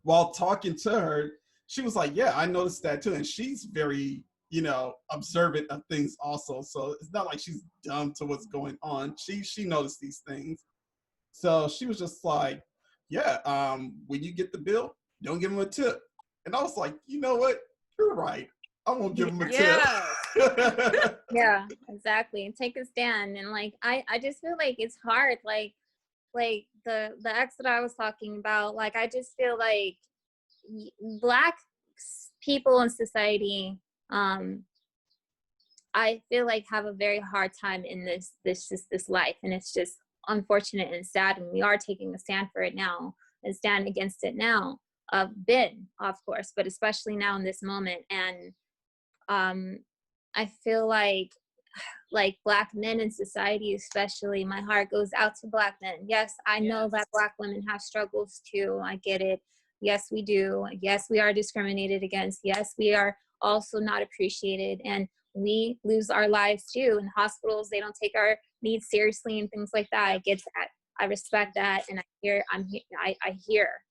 while talking to her, she was like, yeah, I noticed that too. And she's very, you know, observant of things also. So it's not like she's dumb to what's going on. She noticed these things. So she was just like, yeah, when you get the bill, don't give him a tip. And I was like, you know what? You're right. I won't give him a tip. Yeah, exactly. And take a stand. And like, I just feel like it's hard. Like the ex that I was talking about, like, I just feel like Black people in society, I feel like have a very hard time in this life. And it's just unfortunate and sad. And we are taking a stand for it now and stand against it now. Been, of course, but especially now in this moment. And I feel like Black men in society, especially, my heart goes out to Black men. Yes, I know that Black women have struggles too. I get it. Yes, we do. Yes, we are discriminated against. Yes, we are also not appreciated. And we lose our lives too. In hospitals, they don't take our needs seriously and things like that. I get that. I respect that. And I hear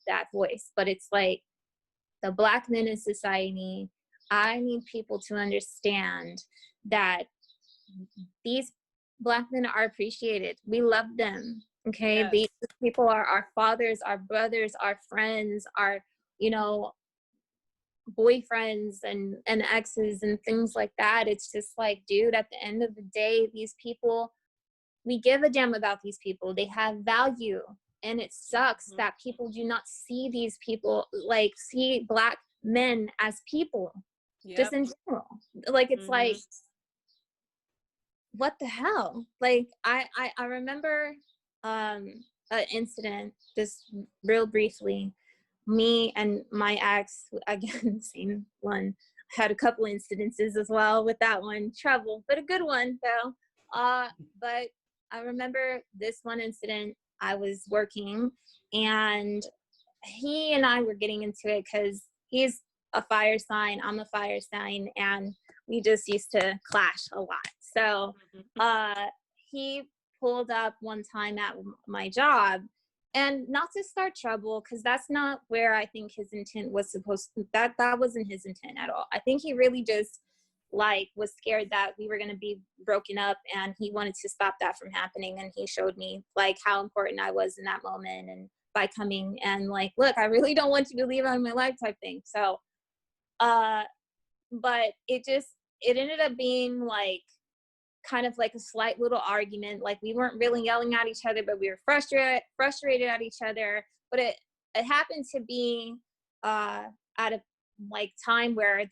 that voice. But it's like, the Black men in society, I need people to understand that these Black men are appreciated. We love them. Okay. Yes. These people are our fathers, our brothers, our friends, our, you know, boyfriends and exes and things like that. It's just like, dude, at the end of the day, these people, we give a damn about these people. They have value. And it sucks that people do not see these people, like, see Black men as people, just in general. Like, it's like, what the hell? Like, I remember an incident, just real briefly. Me and my ex, again, same one, had a couple incidences as well with that one. Trouble, but a good one though. But I remember this one incident. I was working and he and I were getting into it because he's a fire sign, I'm a fire sign, and we just used to clash a lot. So he pulled up one time at my job, and not to start trouble, because that's not where I think his intent was supposed to, that wasn't his intent at all. I think he really just like was scared that we were going to be broken up, and he wanted to stop that from happening. And he showed me like how important I was in that moment, and by coming and like, look, I really don't want you to leave out of my life type thing. So but it ended up being like kind of like a slight little argument. Like we weren't really yelling at each other, but we were frustrated at each other. But it happened to be at a like time where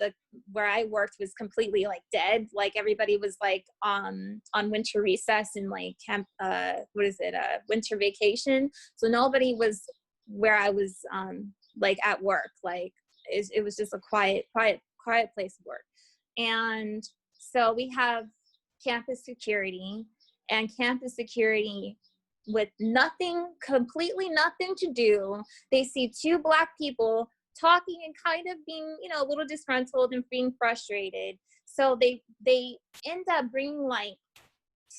I worked was completely like dead. Like everybody was like on winter recess and like camp winter vacation. So nobody was where I was like at work. Like it was just a quiet place of work. And so we have campus security, and campus security with completely nothing to do. They see two Black people talking and kind of being, you know, a little disgruntled and being frustrated. So they end up bringing like,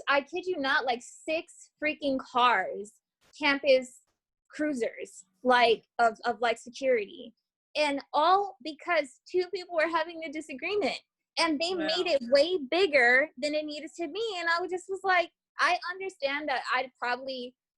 I kid you not, like 6 freaking cars, campus cruisers, like of like security, and all because 2 people were having a disagreement, and they made it way bigger than it needed to be. And I just was like, I understand that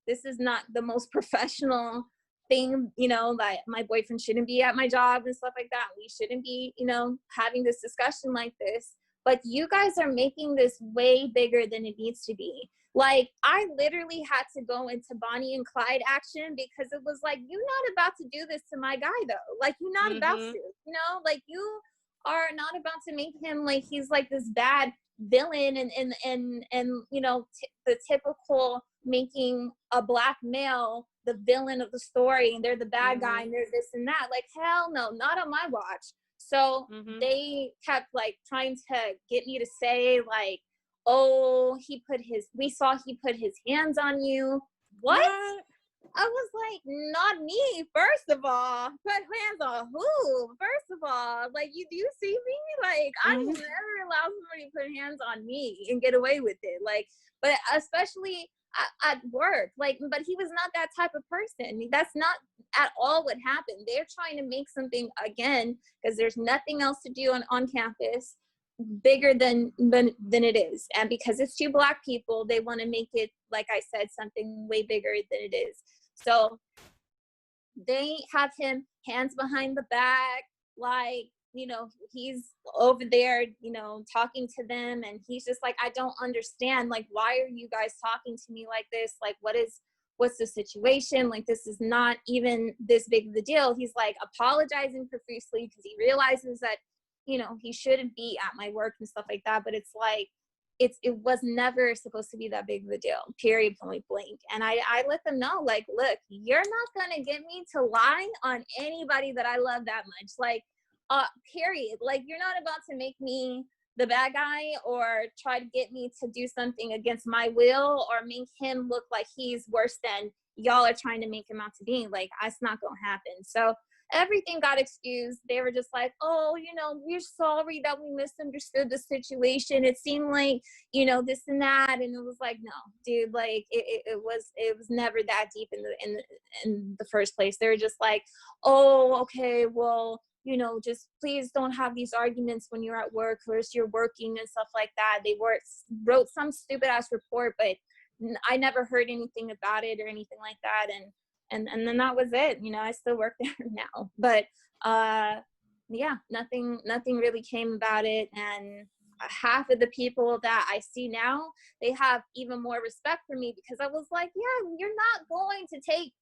this is not the most professional thing, you know, that my boyfriend shouldn't be at my job and stuff like that. We shouldn't be, you know, having this discussion like this. But you guys are making this way bigger than it needs to be. Like, I literally had to go into Bonnie and Clyde action, because it was like, you're not about to do this to my guy, though. Like, you're not about to, you know, like, you are not about to make him like he's like this bad villain and you know, the typical making a Black male the villain of the story, and they're the bad guy, and they're this and that. Like, hell no, not on my watch. So they kept like trying to get me to say like, oh, we saw he put his hands on you. What? I was like, not me, first of all. Put hands on who? First of all, like, do you see me? Like, I will never allow somebody to put hands on me and get away with it. Like, but especially at work, like, but he was not that type of person. That's not at all what happened. They're trying to make something, again, because there's nothing else to do on campus, bigger than it is. And because it's 2 Black people, they want to make it, like I said, something way bigger than it is. So they have him hands behind the back, like, you know, he's over there, you know, talking to them, and he's just like, I don't understand, like, why are you guys talking to me like this? Like, what's the situation? Like, this is not even this big of a deal. He's like apologizing profusely because he realizes that, you know, he shouldn't be at my work and stuff like that. But it's like, it was never supposed to be that big of a deal, period, point blank. And I let them know, like, look, you're not gonna get me to lie on anybody that I love that much, like, period. Like, you're not about to make me the bad guy or try to get me to do something against my will or make him look like he's worse than y'all are trying to make him out to be. Like, that's not gonna happen. So everything got excused. They were just like, oh, you know, we're sorry that we misunderstood the situation. It seemed like, you know, this and that. And it was like, no, dude, like, it was never that deep in the first place. They were just like, oh, okay, well, you know, just please don't have these arguments when you're at work or you're working and stuff like that. They wrote some stupid ass report, but I never heard anything about it or anything like that. And then that was it. You know, I still work there now, but yeah, nothing really came about it. And half of the people that I see now, they have even more respect for me, because I was like, yeah, you're not going to take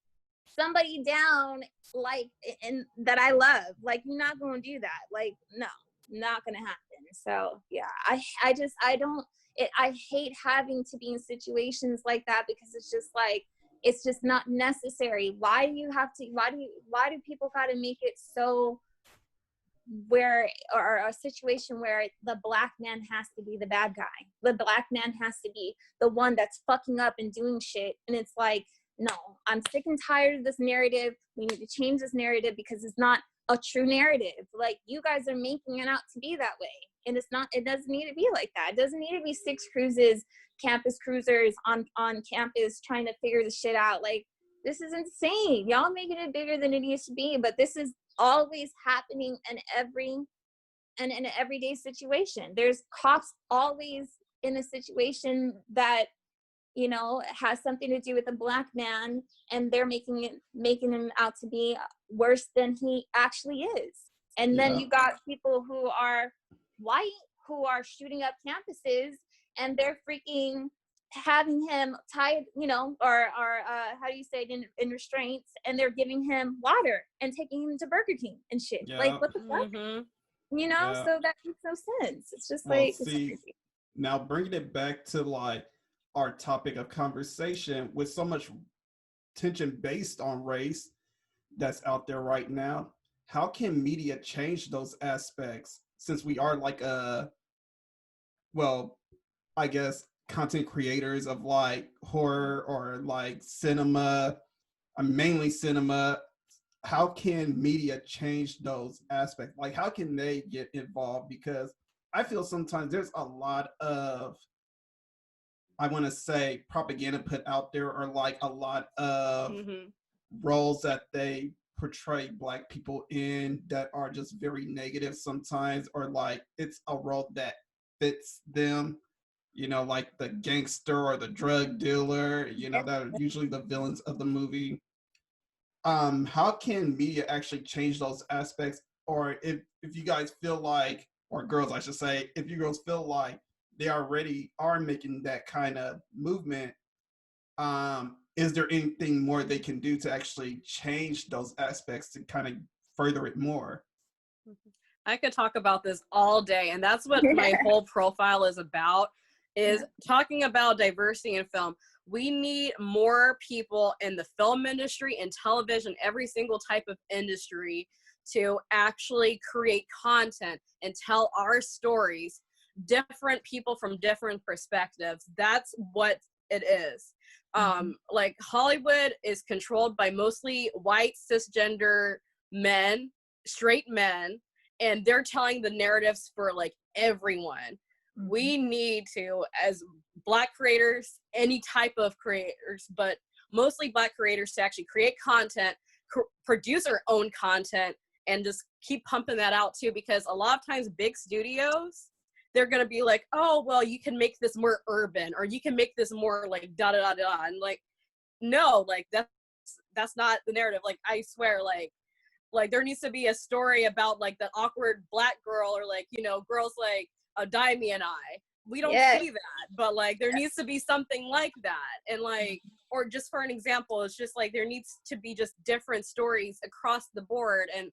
somebody down like and that I love. Like, you're not going to do that. Like, no, not gonna happen. So yeah, I hate having to be in situations like that, because it's just like, it's just not necessary. Why do people gotta make it so where, or a situation where the Black man has to be the bad guy? The Black man has to be the one that's fucking up and doing shit. And it's like, no, I'm sick and tired of this narrative. We need to change this narrative, because it's not a true narrative. Like, you guys are making it out to be that way, and it's not. It doesn't need to be like that. It doesn't need to be 6 cruises, campus cruisers on campus trying to figure the shit out. Like, this is insane. Y'all making it bigger than it used to be, but this is always happening in an everyday situation. There's cops always in a situation that, you know, has something to do with a Black man, and they're making him out to be worse than he actually is. And then you got people who are white who are shooting up campuses, and they're freaking having him tied, you know, or how do you say it, in restraints, and they're giving him water and taking him to Burger King and shit. Like, what the fuck? You know, so that makes no sense. It's just like, see, now bringing it back to like our topic of conversation, with so much tension based on race that's out there right now, how can media change those aspects, since we are like I guess content creators of like horror or like cinema, mainly cinema? How can media change those aspects? Like, how can they get involved? Because I feel sometimes there's a lot of, I want to say, propaganda put out there, or like a lot of roles that they portray Black people in that are just very negative sometimes, or like it's a role that fits them, you know, like the gangster or the drug dealer, you know, that are usually the villains of the movie. How can media actually change those aspects? Or if you guys feel like, or girls I should say, if you girls feel like they already are making that kind of movement, is there anything more they can do to actually change those aspects to kind of further it more? I could talk about this all day, and that's what my whole profile is about, is talking about diversity in film. We need more people in the film industry and television, every single type of industry, to actually create content and tell our stories, different people from different perspectives. That's what it is. Like, Hollywood is controlled by mostly white cisgender men, straight men, and they're telling the narratives for like everyone. We need to, as Black creators, any type of creators, but mostly Black creators, to actually create content, produce our own content, and just keep pumping that out too. Because a lot of times big studios, they're gonna be like, oh, well, you can make this more urban, or you can make this more like da da da da, and like, no, like that's not the narrative. Like, I swear, like there needs to be a story about like the awkward Black girl, or like, you know, girls like Dimi and I. We don't see that, but like there needs to be something like that. And like, or just for an example, it's just like there needs to be just different stories across the board. And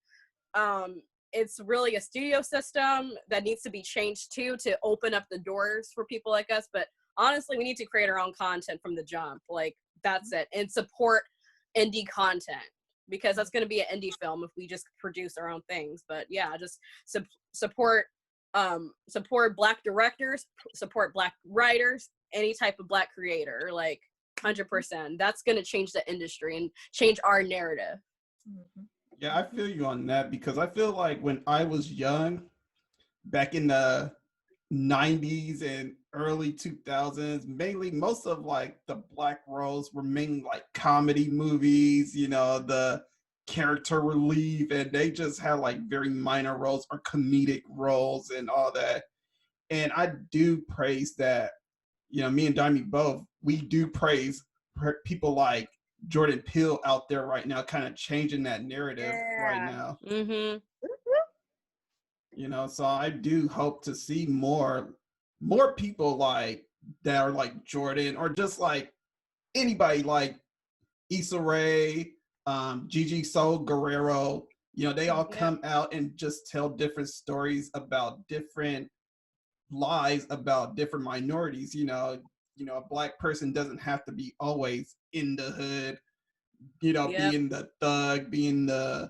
it's really a studio system that needs to be changed too, to open up the doors for people like us. But honestly, we need to create our own content from the jump. Like, that's it. And support indie content, because that's going to be an indie film if we just produce our own things. But yeah, just support Black directors, support Black writers, any type of Black creator, like 100%. That's going to change the industry and change our narrative. Yeah, I feel you on that, because I feel like when I was young, back in the 90s and early 2000s, mainly most of like the Black roles were mainly like comedy movies, you know, the character relief, and they just had like very minor roles or comedic roles and all that. And I do praise that, you know, me and Dimi both, we do praise people like Jordan Peele out there right now, kind of changing that narrative right now. You know, so I do hope to see more people like that are like Jordan, or just like anybody like Issa Rae, Gigi Soul Guerrero. You know, they all come out and just tell different stories about different lives, about different minorities. You know, a Black person doesn't have to be always in the hood, you know, being the thug, being the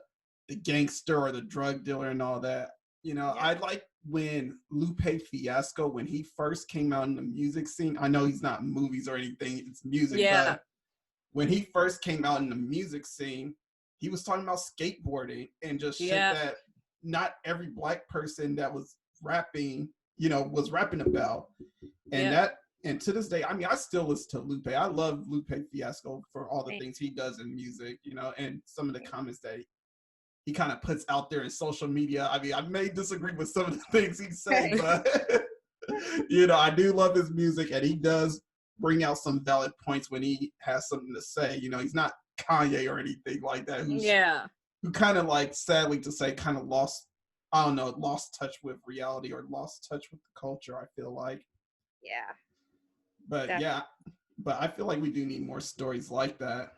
gangster or the drug dealer and all that. You know, I like when Lupe Fiasco, when he first came out in the music scene, I know he's not movies or anything, it's music, but when he first came out in the music scene, he was talking about skateboarding and just shit Yeah. that not every Black person that was rapping, you know, was rapping about. And Yeah. and to this day, I mean, I still listen to Lupe. I love Lupe Fiasco for all the things he does in music, you know, and some of the comments that he kind of puts out there in social media. I mean, I may disagree with some of the things he say, but you know, I do love his music, and he does bring out some valid points when he has something to say. You know, he's not Kanye or anything like that, who kind of, like, sadly to say, kind of lost, I don't know, lost touch with reality or lost touch with the culture, I feel like. Yeah. But Definitely. but I feel like we do need more stories like that.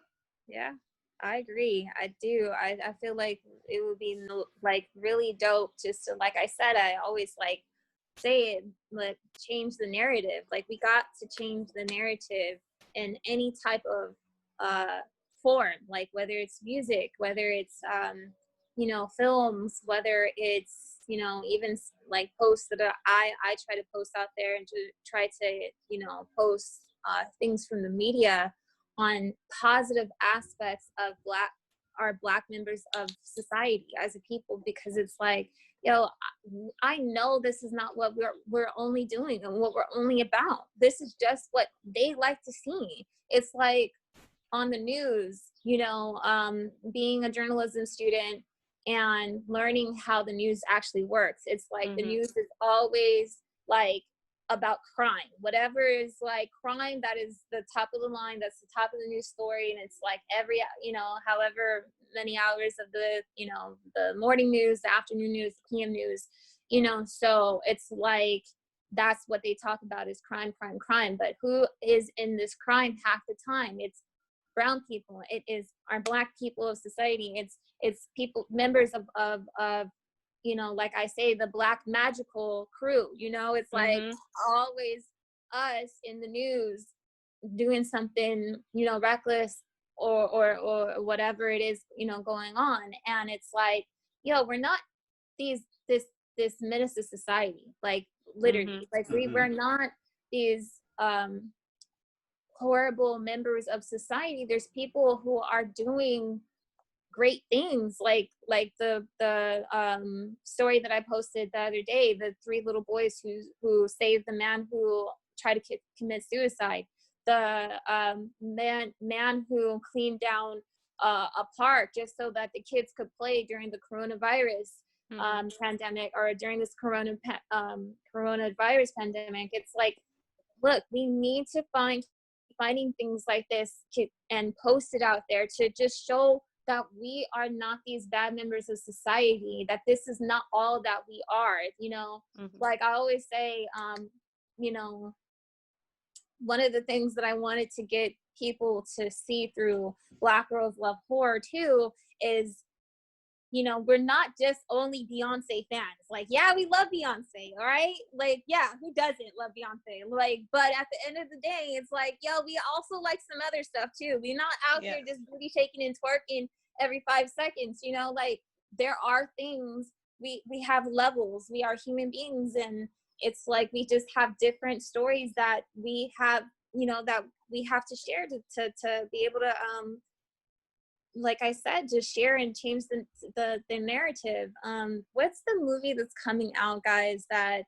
Yeah, I agree. I do. I feel like it would be like really dope just to, like I said, I always like say it, like change the narrative. Like we got to change the narrative in any type of form, like whether it's music, whether it's you know, films, whether it's, you know, even like posts that I try to post out there and to try to, you know, post things from the media on positive aspects of our Black members of society as a people, because it's like, yo, I know this is not what we're only doing and what we're only about. This is just what they like to see. It's like on the news, you know, being a journalism student and learning how the news actually works. It's like the news is always like about crime, whatever is like crime, that is the top of the line, that's the top of the news story. And it's like every, you know, however many hours of the, you know, the morning news, the afternoon news, the PM news, you know. So it's like that's what they talk about is crime, crime, crime. But who is in this crime half the time? It's brown people, it is our Black people of society, it's people, members of you know, like I say, the Black magical crew, you know. It's like always us in the news doing something, you know, reckless or whatever it is, you know, going on. And it's like, yo, we're not this menace to society, like literally, like we're not these horrible members of society. There's people who are doing great things, like the story that I posted the other day, the 3 little boys who saved the man who tried to commit suicide, the man who cleaned down a park just so that the kids could play during the coronavirus pandemic, or during this coronavirus pandemic. It's like, look, we need to finding things like this and post it out there to just show that we are not these bad members of society, that this is not all that we are, you know. Like I always say, you know, one of the things that I wanted to get people to see through Black Girls Love Horror too is, you know, we're not just only Beyonce fans. Like, yeah, we love Beyonce, all right? Like, yeah, who doesn't love Beyonce? Like, but at the end of the day, it's like, yo, we also like some other stuff too. We're not out here just booty shaking and twerking every 5 seconds, you know? Like, there are things, we have levels, we are human beings, and it's like we just have different stories that we have, you know, that we have to share to be able to like I said, just share and change the narrative. What's the movie that's coming out, guys, that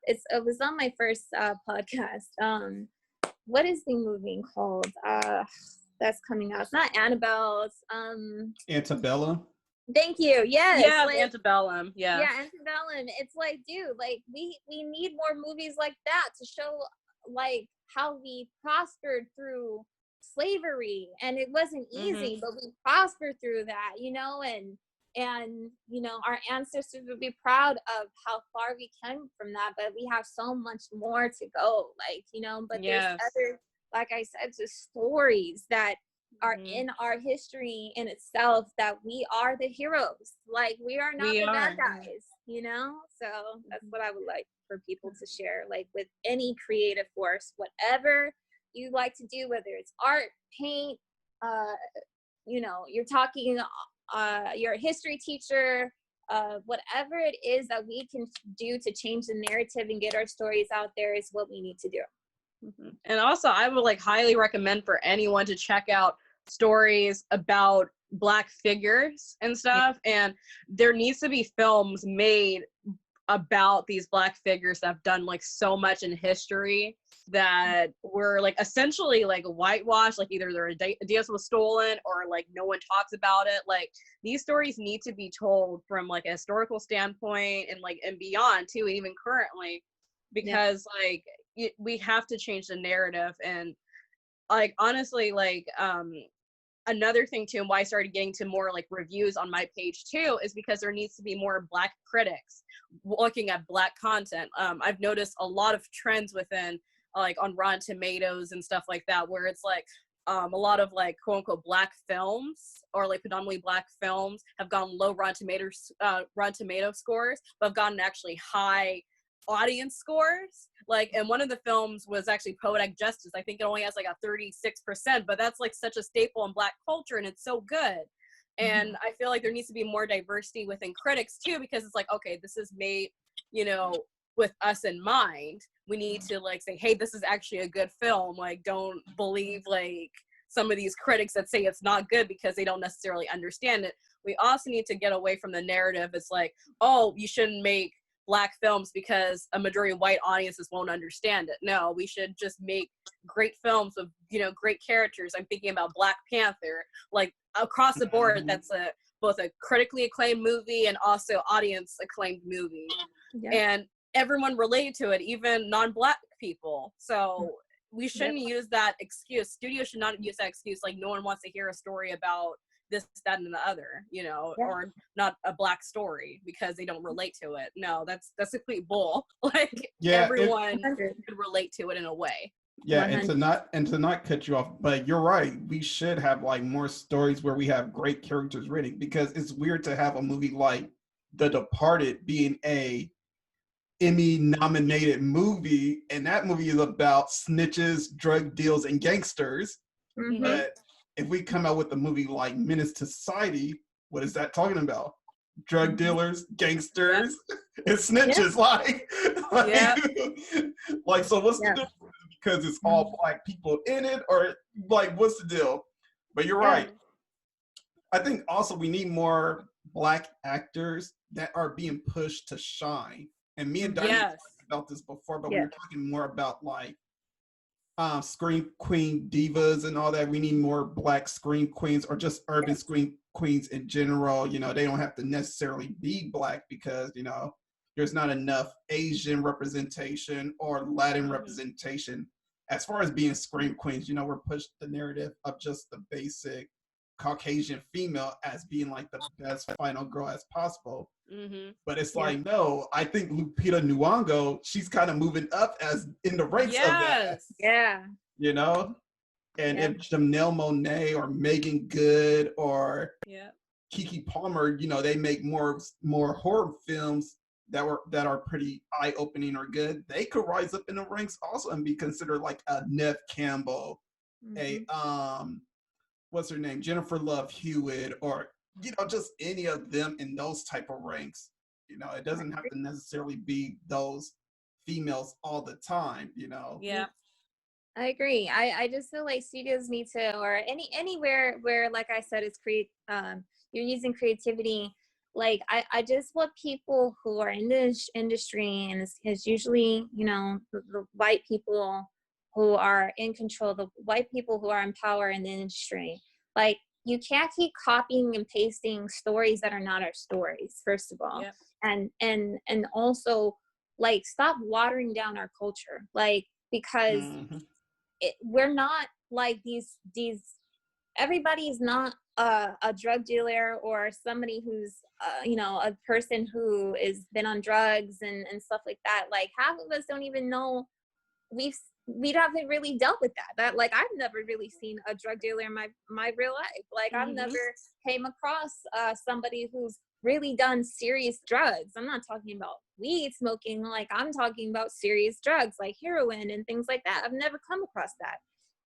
it was on my first podcast. What is the movie called that's coming out? It's not Annabelle, it's Antebellum. Thank you. Yes. Yeah, like, Antebellum. Yeah. Yeah, Antebellum. It's like, dude, like we need more movies like that to show like how we prospered through slavery, and it wasn't easy, but we prospered through that, you know, and you know, our ancestors would be proud of how far we came from that, but we have so much more to go, like, you know. But there's other, like I said, just stories that are in our history in itself, that we are the heroes, like we are not bad guys, you know. So that's what I would like for people to share, like with any creative force, whatever you like to do, whether it's art, paint, you know, you're talking, you're a history teacher, whatever it is that we can do to change the narrative and get our stories out there is what we need to do. And also, I would like highly recommend for anyone to check out stories about Black figures and stuff, and there needs to be films made about these Black figures that have done like so much in history that were like essentially like whitewashed, like either their ideas was stolen or like no one talks about it. Like these stories need to be told from like a historical standpoint and like and beyond too, even currently, because like we have to change the narrative. And like honestly, like another thing too, and why I started getting to more like reviews on my page too, is because there needs to be more Black critics looking at Black content. I've noticed a lot of trends within like on Rotten Tomatoes and stuff like that, where it's like a lot of like quote unquote Black films or like predominantly Black films have gotten low Rotten Tomato scores, but have gotten actually high audience scores. Like, and one of the films was actually Poetic Justice. I think it only has like a 36%, but that's like such a staple in Black culture, and it's so good. And I feel like there needs to be more diversity within critics too, because it's like, okay, this is made, you know, with us in mind. We need to like say, hey, this is actually a good film. Like, don't believe like some of these critics that say it's not good because they don't necessarily understand it. We also need to get away from the narrative. It's like, oh, you shouldn't make Black films because a majority of white audiences won't understand it. No, we should just make great films with, you know, great characters. I'm thinking about Black Panther, like across the board. That's both a critically acclaimed movie and also audience acclaimed movie. And everyone related to it, even non-Black people. So we shouldn't use that excuse. Studios should not use that excuse. Like, no one wants to hear a story about this, that, and the other, you know, or not a Black story because they don't relate to it. No, that's a complete bull. Like, everyone could relate to it in a way. Yeah, and to not cut you off, but you're right. We should have like more stories where we have great characters written, because it's weird to have a movie like The Departed being a Emmy-nominated movie, and that movie is about snitches, drug deals, and gangsters. But if we come out with a movie like Menace to Society, what is that talking about? Drug dealers, gangsters, and snitches. Like, so what's the difference? Because it's all Black people in it, or like, what's the deal? But you're right. I think also we need more Black actors that are being pushed to shine. And me and Dimi talked about this before, but we were talking more about like scream queen divas and all that. We need more Black scream queens, or just urban scream queens in general. You know, they don't have to necessarily be Black, because, you know, there's not enough Asian representation or Latin representation. As far as being scream queens, you know, we're pushed the narrative of just the basic Caucasian female as being like the best final girl as possible. But it's like, no, I think Lupita Nyong'o, she's kind of moving up as in the ranks of that. You know? And if Janelle Monáe or Megan Good or Keke Palmer, you know, they make more horror films that are pretty eye-opening or good, they could rise up in the ranks also and be considered like a Neve Campbell, a what's her name, Jennifer Love Hewitt, or, you know, just any of them in those type of ranks. You know, it doesn't have to necessarily be those females all the time, you know. I agree. I just feel like studios need to, or anywhere where, like I said, it's you're using creativity. Like, I just want people who are in this industry, and it's usually, you know, the white people who are in control, the white people who are in power in the industry. Like, you can't keep copying and pasting stories that are not our stories, first of all. And also, like, stop watering down our culture. Like, because we're not like these everybody's not a drug dealer or somebody who's you know, a person who is been on drugs and stuff like that. Like, half of us don't even know we haven't really dealt with that. Like, I've never really seen a drug dealer in my real life. Like, I've never came across somebody who's really done serious drugs. I'm not talking about weed smoking. Like, I'm talking about serious drugs like heroin and things like that. I've never come across that,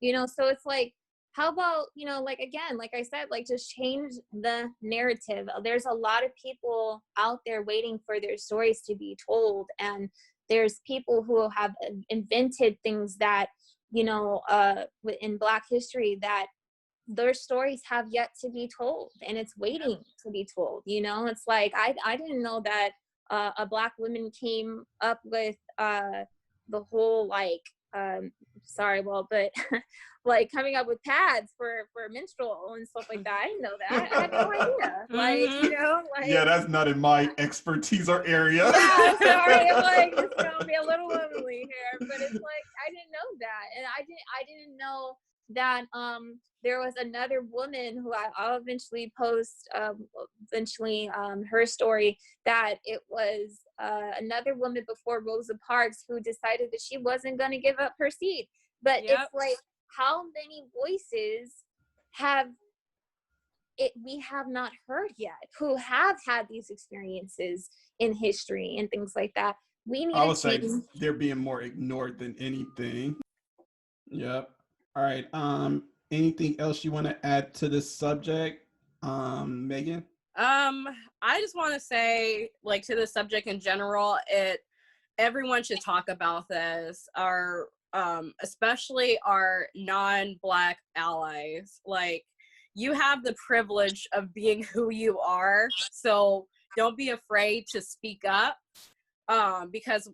you know. So it's like, how about, you know, like, again, like I said, like, just change the narrative. There's a lot of people out there waiting for their stories to be told, and there's people who have invented things that, you know, in Black history that their stories have yet to be told, and it's waiting to be told. You know, it's like I didn't know that a Black woman came up with the whole like sorry, well, but like coming up with pads for menstrual and stuff like that. I didn't know that. I had no idea. Like, you know, like, yeah, that's not in my expertise or area. yeah, sorry, I'm like, it's gonna be a little womanly here, but it's like I didn't know that, and I didn't know that there was another woman who I'll eventually post her story, that it was another woman before Rosa Parks who decided that she wasn't going to give up her seat. But it's like, how many voices we have not heard yet who have had these experiences in history and things like that? We need I would to say they're being more ignored than anything. Yep. All right. Anything else you want to add to this subject, Megan? I just want to say, like, to the subject in general, everyone should talk about this. Our especially our non-Black allies. Like, you have the privilege of being who you are, so don't be afraid to speak up, because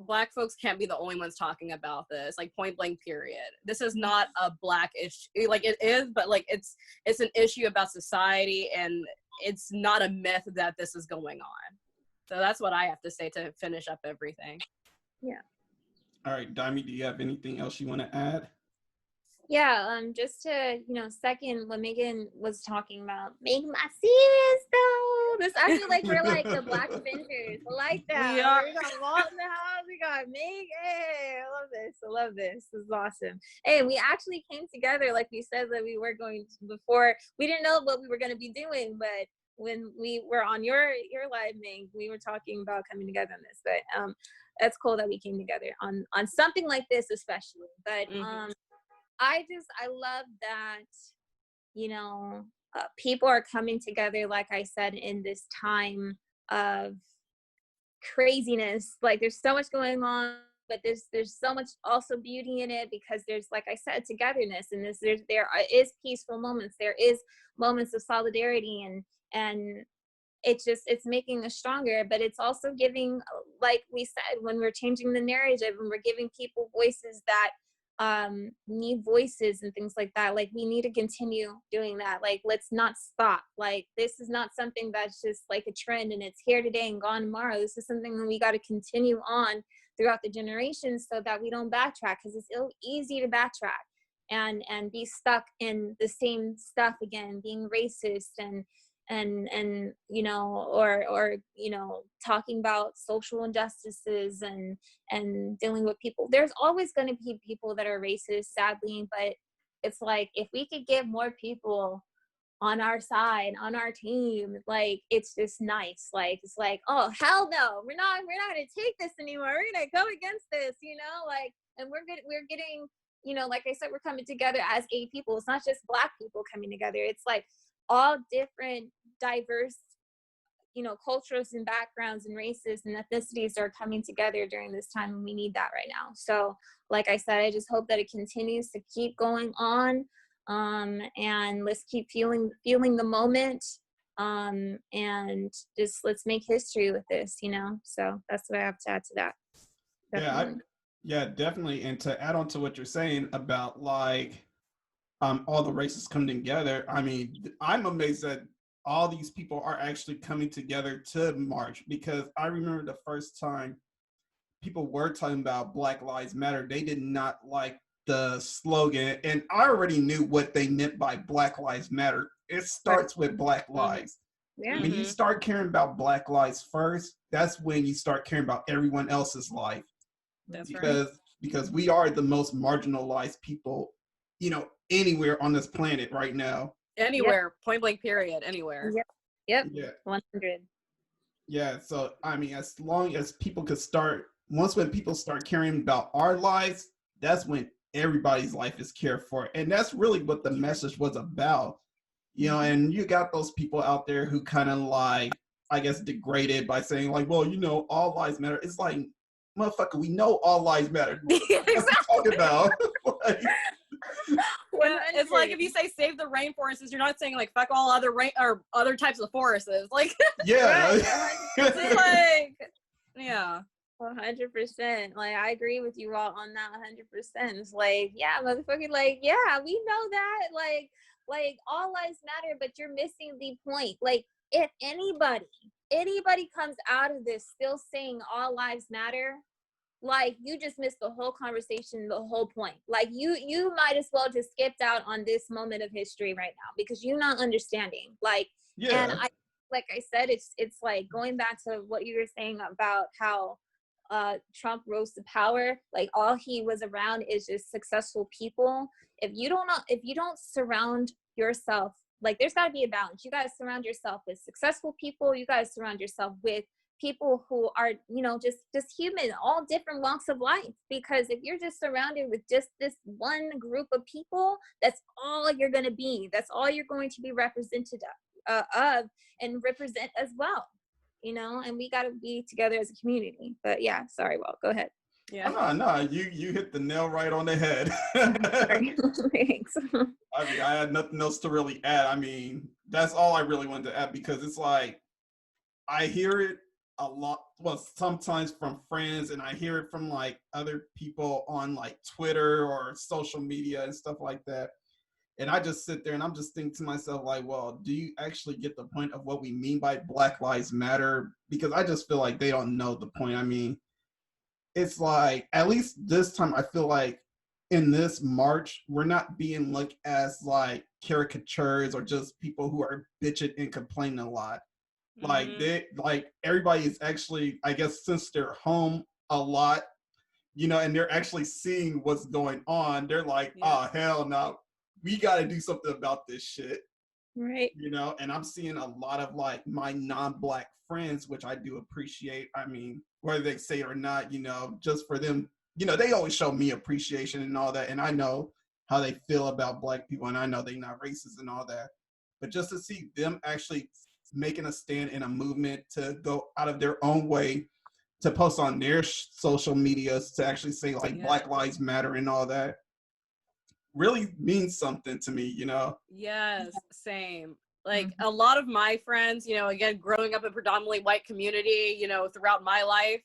Black folks can't be the only ones talking about this, like, point blank period. This is not a Black issue. Like, it is, but like it's an issue about society, and it's not a myth that this is going on. So that's what I have to say to finish up everything. Yeah. All right, Dimi, do you have anything else you want to add? Yeah, just to, second what Megan was talking about, make my sis though. This, I feel like we're like the Black Avengers. I like that. We are. We got Walt in the house. We got Meg. Hey, I love this. I love this. This is awesome. Hey, we actually came together, like we said that we were going to before. We didn't know what we were going to be doing, but when we were on your live, Meg, we were talking about coming together on this. But that's cool that we came together on something like this, especially. But I love that, people are coming together, like I said, in this time of craziness. Like, there's so much going on, but there's so much also beauty in it, because there's, like I said, togetherness, and there is peaceful moments. There is moments of solidarity, and it's making us stronger, but it's also giving, like we said, when we're changing the narrative and we're giving people voices that need voices and things like that. Like, we need to continue doing that. Like, let's not stop. Like, this is not something that's just like a trend and it's here today and gone tomorrow. This is something that we got to continue on throughout the generations, so that we don't backtrack, because it's easy to backtrack and be stuck in the same stuff again, being racist and talking about social injustices and dealing with people. There's always going to be people that are racist, sadly, but it's like, if we could get more people on our side, on our team, like, it's just nice. Like, it's like, oh, hell no, we're not going to take this anymore. We're going to go against this, like, and we're getting, like I said, we're coming together as gay people. It's not just Black people coming together. It's like all different, diverse, cultures and backgrounds and races and ethnicities are coming together during this time, and we need that right now. So, like I said, I just hope that it continues to keep going on, and let's keep feeling the moment, and just let's make history with this, So that's what I have to add to that. Definitely. Yeah, definitely. And to add on to what you're saying about, like, all the races coming together, I mean, I'm amazed that all these people are actually coming together to march, because I remember the first time people were talking about Black Lives Matter, they did not like the slogan, and I already knew what they meant by Black Lives Matter. It starts with Black lives. Yeah. When you start caring about Black lives first, that's when you start caring about everyone else's life. That's because we are the most marginalized people, anywhere on this planet right now. Anywhere, point blank period, anywhere. Yep. Yeah. 100. Yeah. So, I mean, as long as people could when people start caring about our lives, that's when everybody's life is cared for. And that's really what the message was about, and you got those people out there who kind of, like, I guess, degraded by saying, like, well, all lives matter. It's like, motherfucker, we know all lives matter. What are you talking about? Like, Yeah, it's like if you say save the rainforests, you're not saying like fuck all other rain or other types of forests. Like Yeah. it's just like yeah. 100%. Like I agree with you all on that 100%. It's like, yeah, motherfucker, like, yeah, we know that. Like all lives matter, but you're missing the point. Like, if anybody comes out of this still saying all lives matter, like you just missed the whole conversation, the whole point. Like you might as well just skipped out on this moment of history right now because you're not understanding. Like, and Yeah. like I said, it's like going back to what you were saying about how Trump rose to power. Like all he was around is just successful people. If you don't surround yourself, like there's got to be a balance. You got to surround yourself with successful people. You got to surround yourself with people who are, you know, just human, all different walks of life. Because if you're just surrounded with just this one group of people, that's all you're going to be. That's all you're going to be represented of and represent as well. You know, and we got to be together as a community. But yeah, sorry, Walt, go ahead. Yeah. Oh, no, you hit the nail right on the head. Thanks. I mean, I had nothing else to really add. I mean, that's all I really wanted to add because it's like I hear it a lot. Well, sometimes from friends, and I hear it from like other people on like Twitter or social media and stuff like that. And I just sit there and I'm just thinking to myself, like, well, do you actually get the point of what we mean by Black Lives Matter? Because I just feel like they don't know the point. I mean, it's like, at least this time, I feel like in this march, we're not being looked as like caricatures or just people who are bitching and complaining a lot. Like everybody is actually, I guess, since they're home a lot, you know, and they're actually seeing what's going on. They're like, oh, hell no. We got to do something about this shit. Right. You know, and I'm seeing a lot of like my non-Black friends, which I do appreciate. I mean, whether they say it or not, you know, just for them, you know, they always show me appreciation and all that. And I know how they feel about Black people, and I know they're not racist and all that. But just to see them actually making a stand in a movement to go out of their own way to post on their social medias to actually say like Black Lives Matter and all that really means something to me, you know? Yes, same. Like a lot of my friends, you know, again, growing up in a predominantly white community, you know, throughout my life,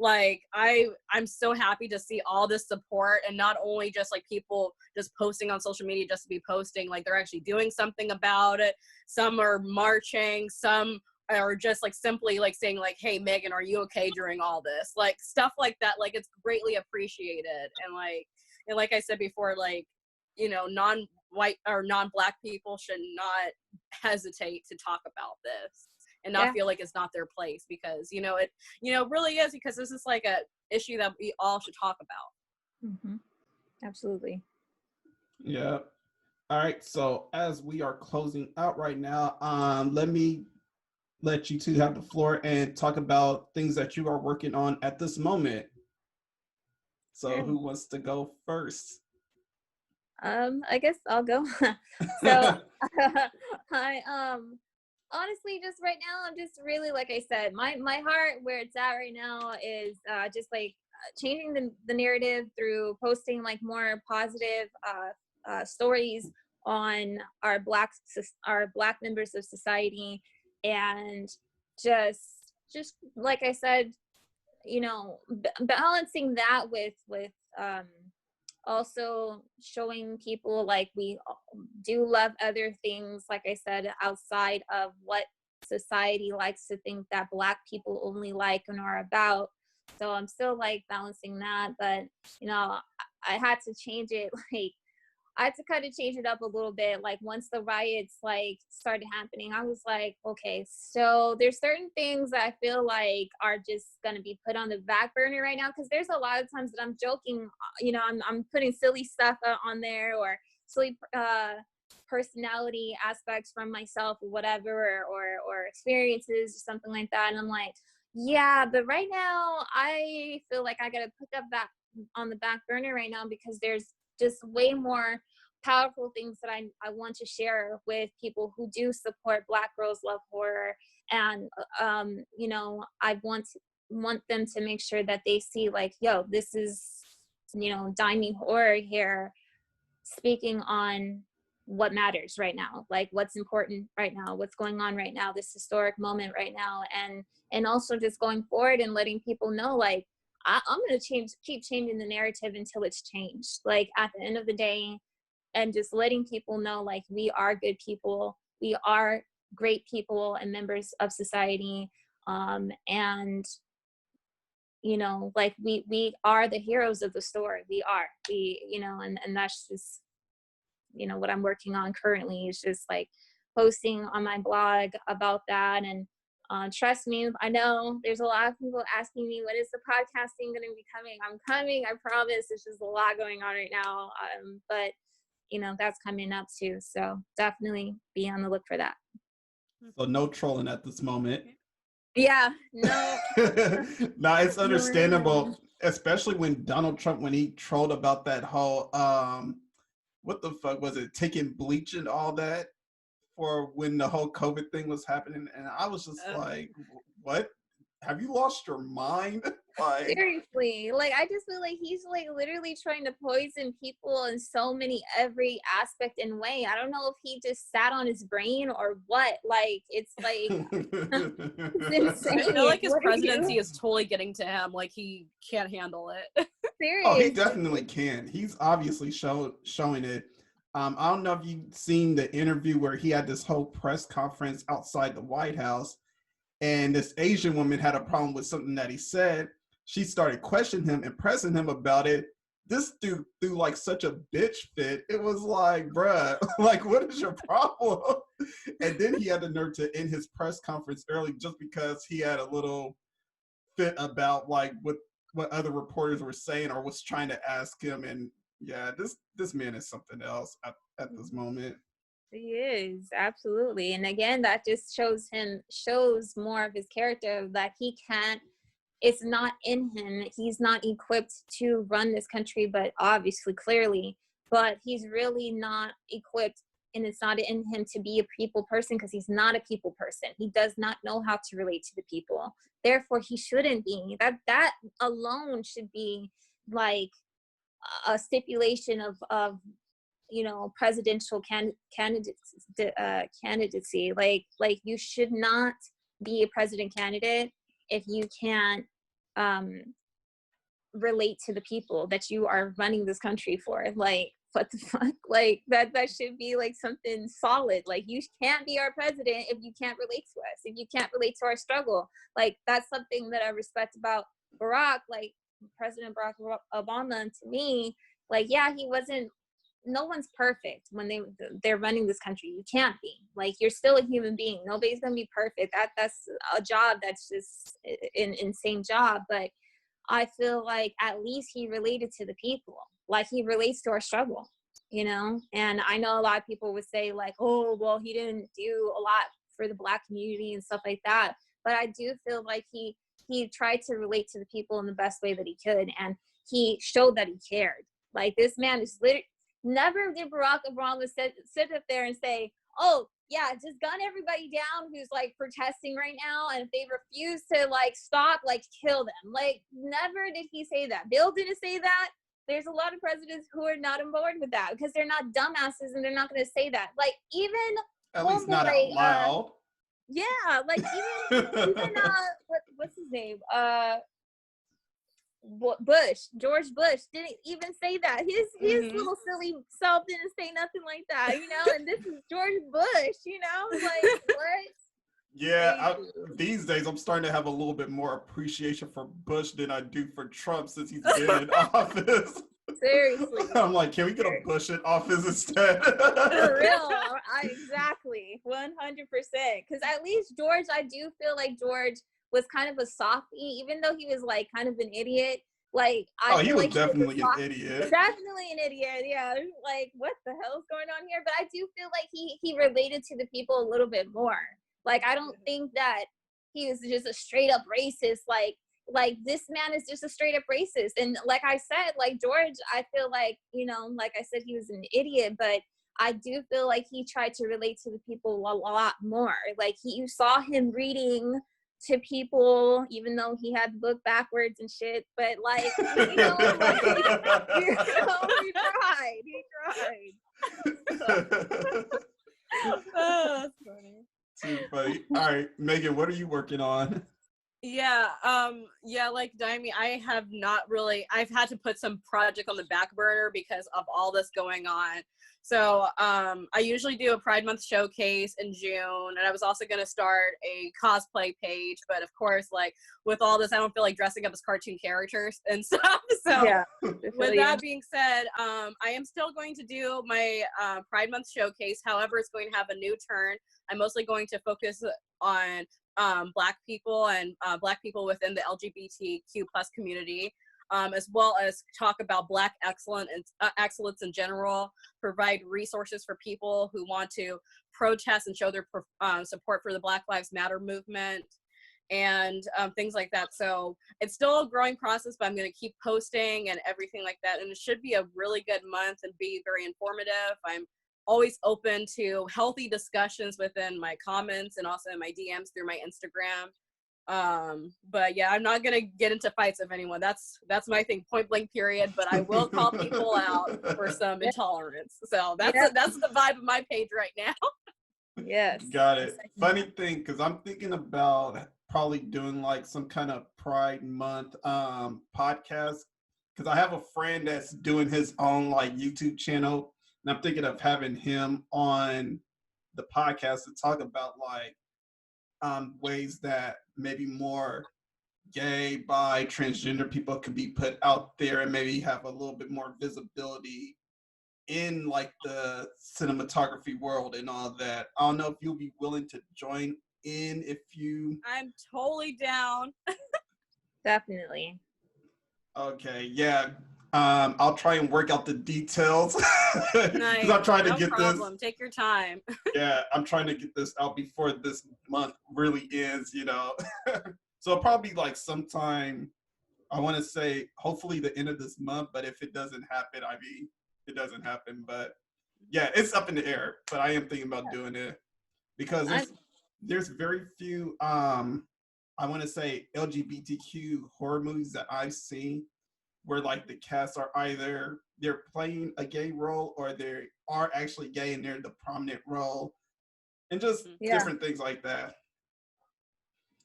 like I'm so happy to see all this support, and not only just like people just posting on social media just to be posting, like they're actually doing something about it. Some are marching, some are just like simply like saying like, hey Megan, are you okay during all this? Like stuff like that, like it's greatly appreciated. And like I said before, like, you know, non-white or non-Black people should not hesitate to talk about this and not feel like it's not their place, because, you know, it, you know, really is, because this is like a issue that we all should talk about. Mm-hmm. Absolutely. Yeah. All right. So as we are closing out right now, let me let you two have the floor and talk about things that you are working on at this moment. So who wants to go first? I guess I'll go. So I honestly, just right now, I'm just really, like I said, my heart where it's at right now is just like changing the narrative through posting like more positive stories on our black members of society, and just like I said, you know, balancing that with also showing people like we do love other things, like I said, outside of what society likes to think that Black people only like and are about. So I'm still like balancing that, but you know, I had to change it. Like I had to kind of change it up a little bit. Like once the riots like started happening, I was like, okay, so there's certain things that I feel like are just gonna be put on the back burner right now, because there's a lot of times that I'm joking, you know, I'm putting silly stuff on there, or silly personality aspects from myself or whatever, or experiences or something like that, and I'm like, yeah, but right now I feel like I gotta put that on the back burner right now, because there's just way more powerful things that I want to share with people who do support Black Girls Love Horror. And, you know, I want them to make sure that they see like, yo, this is, you know, Dimi horror here speaking on what matters right now, like what's important right now, what's going on right now, this historic moment right now, and also just going forward and letting people know, like, I'm gonna keep changing the narrative until it's changed. Like at the end of the day, and just letting people know, like, we are good people, we are great people and members of society, and you know, like we are the heroes of the story. We you know, and that's just, you know, what I'm working on currently is just like posting on my blog about that. And trust me, I know there's a lot of people asking me, when is the podcasting going to be coming? I'm coming, I promise. It's just a lot going on right now, but you know, that's coming up too, so definitely be on the look for that. So no trolling at this moment. Yeah, no. No, it's understandable, especially when Donald Trump, when he trolled about that whole what the fuck was it, taking bleach and all that for when the whole COVID thing was happening, and I was just like, what? Have you lost your mind? Like, seriously, like I just feel like he's like literally trying to poison people in so many every aspect and way. I don't know if he just sat on his brain or what. Like it's like it's insane. I feel like his What are presidency you? is totally getting to him. Like he can't handle it. oh, he Seriously. definitely can. He's obviously showing it. I don't know if you've seen the interview where he had this whole press conference outside the White House, and this Asian woman had a problem with something that he said. She started questioning him and pressing him about it. This dude threw like such a bitch fit. It was like, bruh, like, what is your problem? And then he had the nerve to end his press conference early just because he had a little fit about like what other reporters were saying or was trying to ask him. And yeah, this man is something else at this moment. He is, absolutely. And again, that just shows more of his character, that he can't, it's not in him. He's not equipped to run this country, but obviously, clearly, but he's really not equipped, and it's not in him to be a people person, because he's not a people person. He does not know how to relate to the people. Therefore, he shouldn't be. That alone should be like a stipulation of you know, presidential candidacy. Like you should not be a president candidate if you can't relate to the people that you are running this country for. Like, what the fuck? Like that should be like something solid. Like, you can't be our president if you can't relate to us, if you can't relate to our struggle. Like, that's something that I respect about Barack, like President Barack Obama. And to me, like, yeah, he wasn't, no one's perfect when they're running this country. You can't be. Like, you're still a human being. Nobody's gonna be perfect. That's a job that's just an insane job. But I feel like at least he related to the people. Like, he relates to our struggle, you know? And I know a lot of people would say like, oh, well, he didn't do a lot for the Black community and stuff like that. But I do feel like he tried to relate to the people in the best way that he could. And he showed that he cared. Like, this man is literally, never did Barack Obama sit up there and say, oh, yeah, just gun everybody down who's like protesting right now, and if they refuse to like stop, like kill them. Like, never did he say that. Bill didn't say that. There's a lot of presidents who are not on board with that because they're not dumbasses and they're not going to say that. Like, even At least not out loud. yeah, like even what's his name? George Bush didn't even say that. His little silly self didn't say nothing like that, you know. And this is George Bush, you know, like what? Yeah, these days I'm starting to have a little bit more appreciation for Bush than I do for Trump since he's been in office. Seriously, I'm like, can we get a Bush in office instead? for real. Exactly, 100%. Because at least George, I do feel like George was kind of a softie, even though he was like kind of an idiot. Like, he was like definitely an idiot. Definitely an idiot. Yeah, like, what the hell is going on here? But I do feel like he related to the people a little bit more. Like, I don't think that he was just a straight up racist. Like this man is just a straight up racist. And like I said, like George, I feel like, you know, like I said, he was an idiot, but I do feel like he tried to relate to the people a lot more. Like, you saw him reading to people, even though he had the book backwards and shit. But like, you know, like, he tried. Oh, that's funny. Too funny. All right, Megan, what are you working on? Yeah, like Dimi, I have not really, I've had to put some project on the back burner because of all this going on. So I usually do a Pride Month showcase in June, and I was also going to start a cosplay page, but of course, like with all this, I don't feel like dressing up as cartoon characters and stuff. So Yeah. with that being said, I am still going to do my Pride Month showcase. However, it's going to have a new turn. I'm mostly going to focus on Black people and Black people within the LGBTQ plus community, as well as talk about Black excellence in general, provide resources for people who want to protest and show their support for the Black Lives Matter movement, and things like that. So it's still a growing process, but I'm going to keep posting and everything like that. And it should be a really good month and be very informative. I'm always open to healthy discussions within my comments and also in my DMs through my Instagram. But yeah, I'm not gonna get into fights with anyone. That's my thing, point blank period. But I will call people out for some intolerance. So that's the vibe of my page right now. Yes. Got it. Funny thing, because I'm thinking about probably doing like some kind of Pride Month podcast, because I have a friend that's doing his own like YouTube channel, and I'm thinking of having him on the podcast to talk about like ways that maybe more gay, bi, transgender people could be put out there and maybe have a little bit more visibility in like the cinematography world and all that. I don't know if you'll be willing to join in if you... I'm totally down. Definitely. Okay, yeah. I'll try and work out the details. Nice. I'm trying to No get problem. this. Take your time. Yeah, I'm trying to get this out before this month really ends, you know. So it'll probably like sometime, I want to say hopefully the end of this month, but if it doesn't happen, I mean, it doesn't happen. But yeah, it's up in the air, but I am thinking about doing it because there's very few, I want to say LGBTQ horror movies that I've seen where like the cast are either they're playing a gay role or they are actually gay and they're the prominent role, and just different things like that.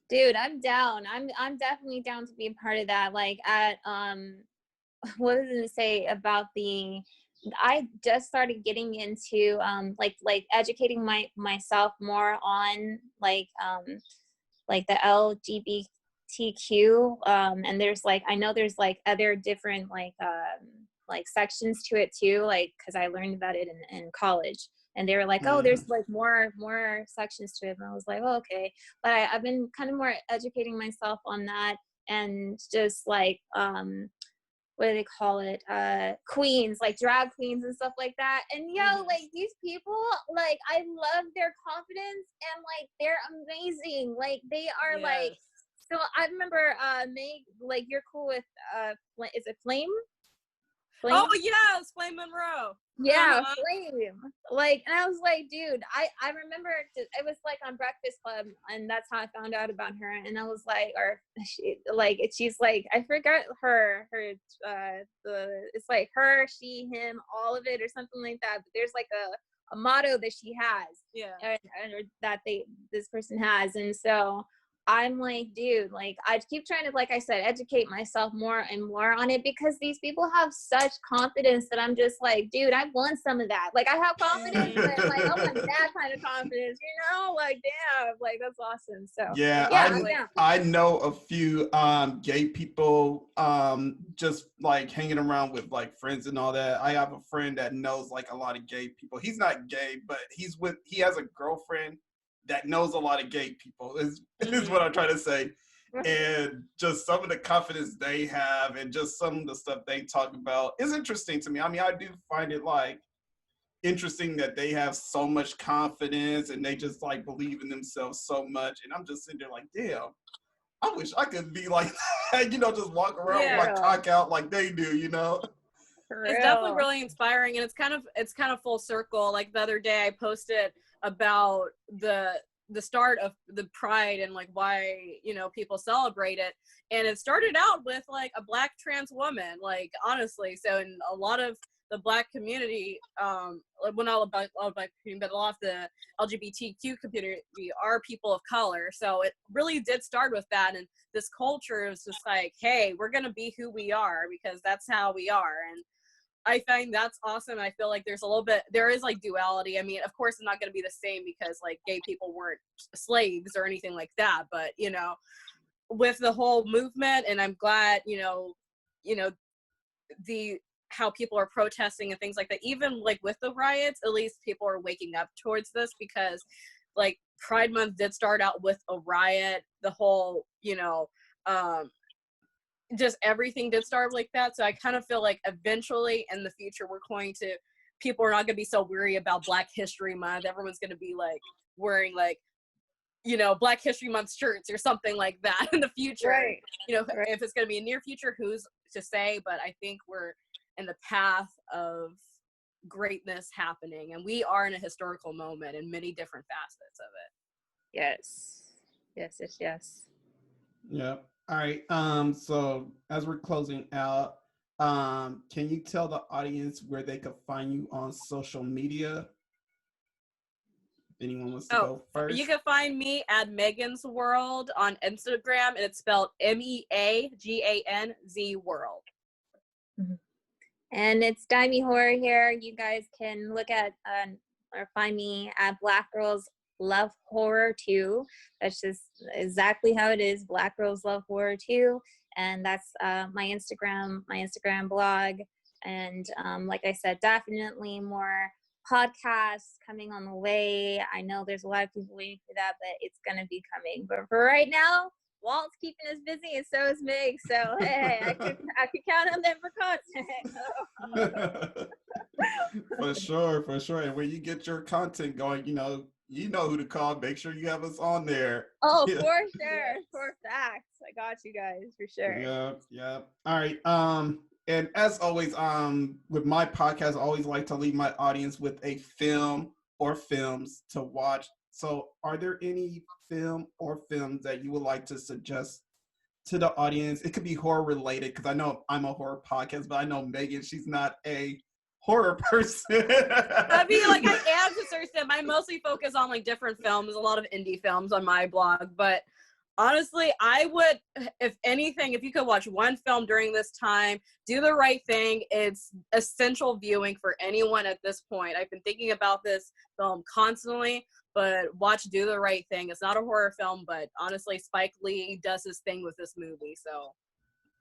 Dude, I'm down. I'm definitely down to be a part of that. Like at what does it say about the... I just started getting into like educating myself more on like the LGBTQ, and there's like, I know there's like other different like sections to it too, like because I learned about it in college, and they were like, oh, there's like more sections to it, and I was like, oh, okay. But I've been kind of more educating myself on that, and just like what do they call it, queens, like drag queens and stuff like that. And like these people, like I love their confidence, and like they're amazing. Like they are like, so I remember Meg, like you're cool with is it Flame? Oh yes, Flame Monroe. Yeah, Flame. Like, and I was like, dude, I remember it was like on Breakfast Club, and that's how I found out about her. And I was like, or she's like, I forgot her it's like her, she, him, all of it, or something like that. But there's like a motto that she has, or that this person has, and so I'm like, dude, like I keep trying to, like I said, educate myself more and more on it, because these people have such confidence that I'm just like, dude, I want some of that. Like I have confidence, but like I want that kind of confidence, like damn, like that's awesome. So I know a few gay people just like hanging around with like friends and all that. I have a friend that knows like a lot of gay people. He's not gay, but he has a girlfriend that knows a lot of gay people is what I'm trying to say. And just some of the confidence they have and just some of the stuff they talk about is interesting to me. I mean, I do find it like interesting that they have so much confidence and they just like believe in themselves so much. And I'm just sitting there like, damn, I wish I could be like that, just walk around with my cock out like they do, It's definitely really inspiring, and it's kind of full circle. Like the other day I posted about the start of the pride and like why, you know, people celebrate it. And it started out with like a Black trans woman, like honestly. So in a lot of the Black community, like well, not about Black community, but a lot of the LGBTQ community are people of color. So it really did start with that. And this culture is just like, hey, we're going to be who we are because that's how we are. And I find that's awesome. I feel like there is like duality. I mean, of course, it's not going to be the same because like gay people weren't slaves or anything like that. But, you know, with the whole movement, and I'm glad, you know, how people are protesting and things like that, even like with the riots, at least people are waking up towards this because like Pride Month did start out with a riot. The whole, you know, just everything did start like that. So I kind of feel like eventually in the future people are not going to be so weary about Black History Month. Everyone's going to be like wearing like, you know, Black History Month shirts or something like that in the future. Right. You know, if it's going to be a near future, who's to say? But I think we're in the path of greatness happening, and we are in a historical moment in many different facets of it. Yes. Yeah. All right. So as we're closing out, can you tell the audience where they could find you on social media? Anyone wants to go first? You can find me at Meaganzworld on Instagram, and it's spelled MEAGANZ World. Mm-hmm. And it's Dimi Horror here. You guys can look at or find me at Black Girls Love Horror 2. That's just exactly how it is. Black Girls Love Horror 2. And that's my Instagram blog. And like I said, definitely more podcasts coming on the way. I know there's a lot of people waiting for that, but it's going to be coming. But for right now, Walt's keeping us busy, and so is Meg. So hey, I could count on them for content. For sure. And when you get your content going, you know who to call. Make sure you have us on there. Oh, yeah. For sure, for facts. I got you guys for sure. Yeah. All right. And as always, with my podcast, I always like to leave my audience with a film or films to watch. So are there any film or films that you would like to suggest to the audience? It could be horror related, because I know I'm a horror podcast, but I know Megan, she's not a horror person. I mean, like, I am to certain extent. I mostly focus on like different films, a lot of indie films on my blog. But honestly, I would, if anything, if you could watch one film during this time, Do the Right Thing. It's essential viewing for anyone at this point. I've been thinking about this film constantly, but watch Do the Right Thing. It's not a horror film, but honestly, Spike Lee does his thing with this movie. So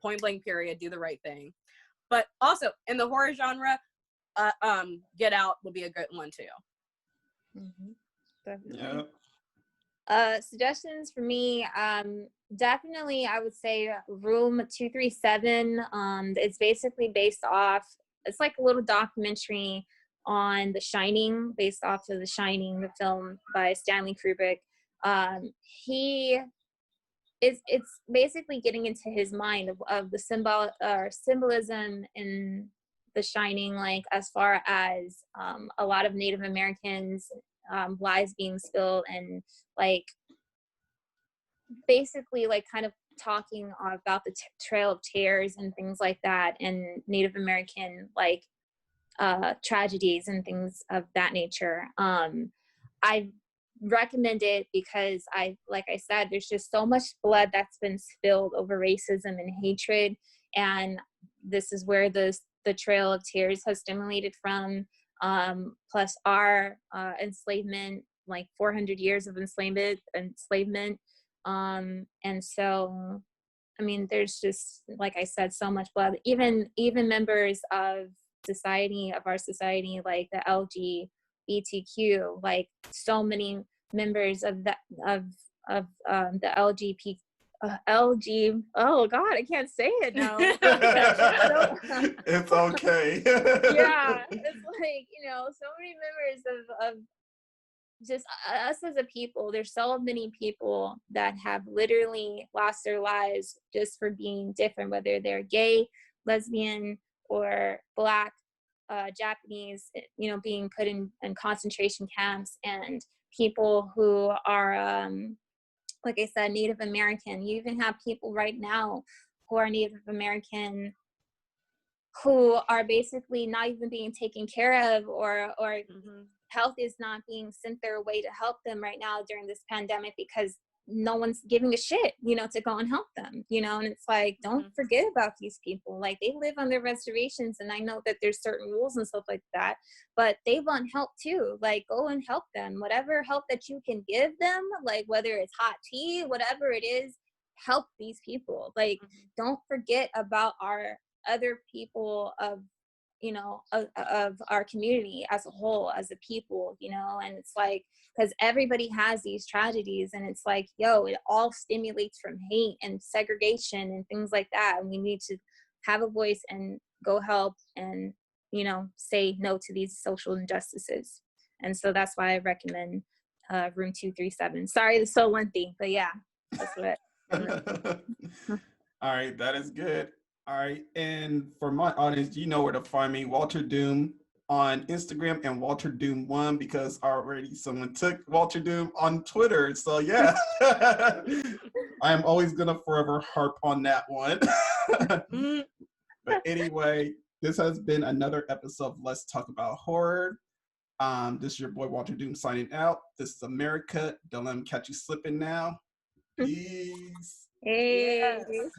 point blank period, Do the Right Thing. But also in the horror genre, Get Out would be a good one too. Mm-hmm. Definitely. Yeah. Suggestions for me, definitely I would say Room 237. It's basically based off, it's like a little documentary on The Shining, based off of The Shining, the film by Stanley Kubrick. It's basically getting into his mind of the symbolism in The Shining, like as far as a lot of Native Americans, lives being spilled, and like basically like kind of talking about the Trail of Tears and things like that, and Native American like tragedies and things of that nature. I recommend it because like I said, there's just so much blood that's been spilled over racism and hatred, and this is where the Trail of Tears has stimulated from, plus our enslavement, like 400 years of enslavement. And so, I mean, there's just, like I said, so much blood. Even members of our society, like the LGBTQ, like so many members of the LGBT. Oh God, I can't say it now. It's okay. Yeah, it's like, so many members of just us as a people. There's so many people that have literally lost their lives just for being different, whether they're gay, lesbian, or Black, Japanese, being put in concentration camps. And people who are, like I said, Native American. You even have people right now who are Native American who are basically not even being taken care of, or health is not being sent their way to help them right now during this pandemic because no one's giving a shit, you know, to go and help them, you know. And it's like, don't forget about these people. Like, they live on their reservations, and I know that there's certain rules and stuff like that, but they want help too. Like, go and help them, whatever help that you can give them, like whether it's hot tea, whatever it is, help these people. Like, don't forget about our other people of, you know, of our community as a whole, as a people, you know. And it's like, because everybody has these tragedies, and it's like, yo, it all stimulates from hate and segregation and things like that, and we need to have a voice and go help and, you know, say no to these social injustices. And so that's why I recommend room 237. Sorry it's so lengthy, but yeah, that's what All right, that is good. All right, and for my audience, you know where to find me, Walterdoom on Instagram and Walterdoom1, because already someone took Walterdoom on Twitter. So yeah, I am always gonna forever harp on that one. But anyway, this has been another episode of Let's Talk About Horror. This is your boy Walterdoom signing out. This is America. Don't let them catch you slipping now. Peace. Hey. Yes.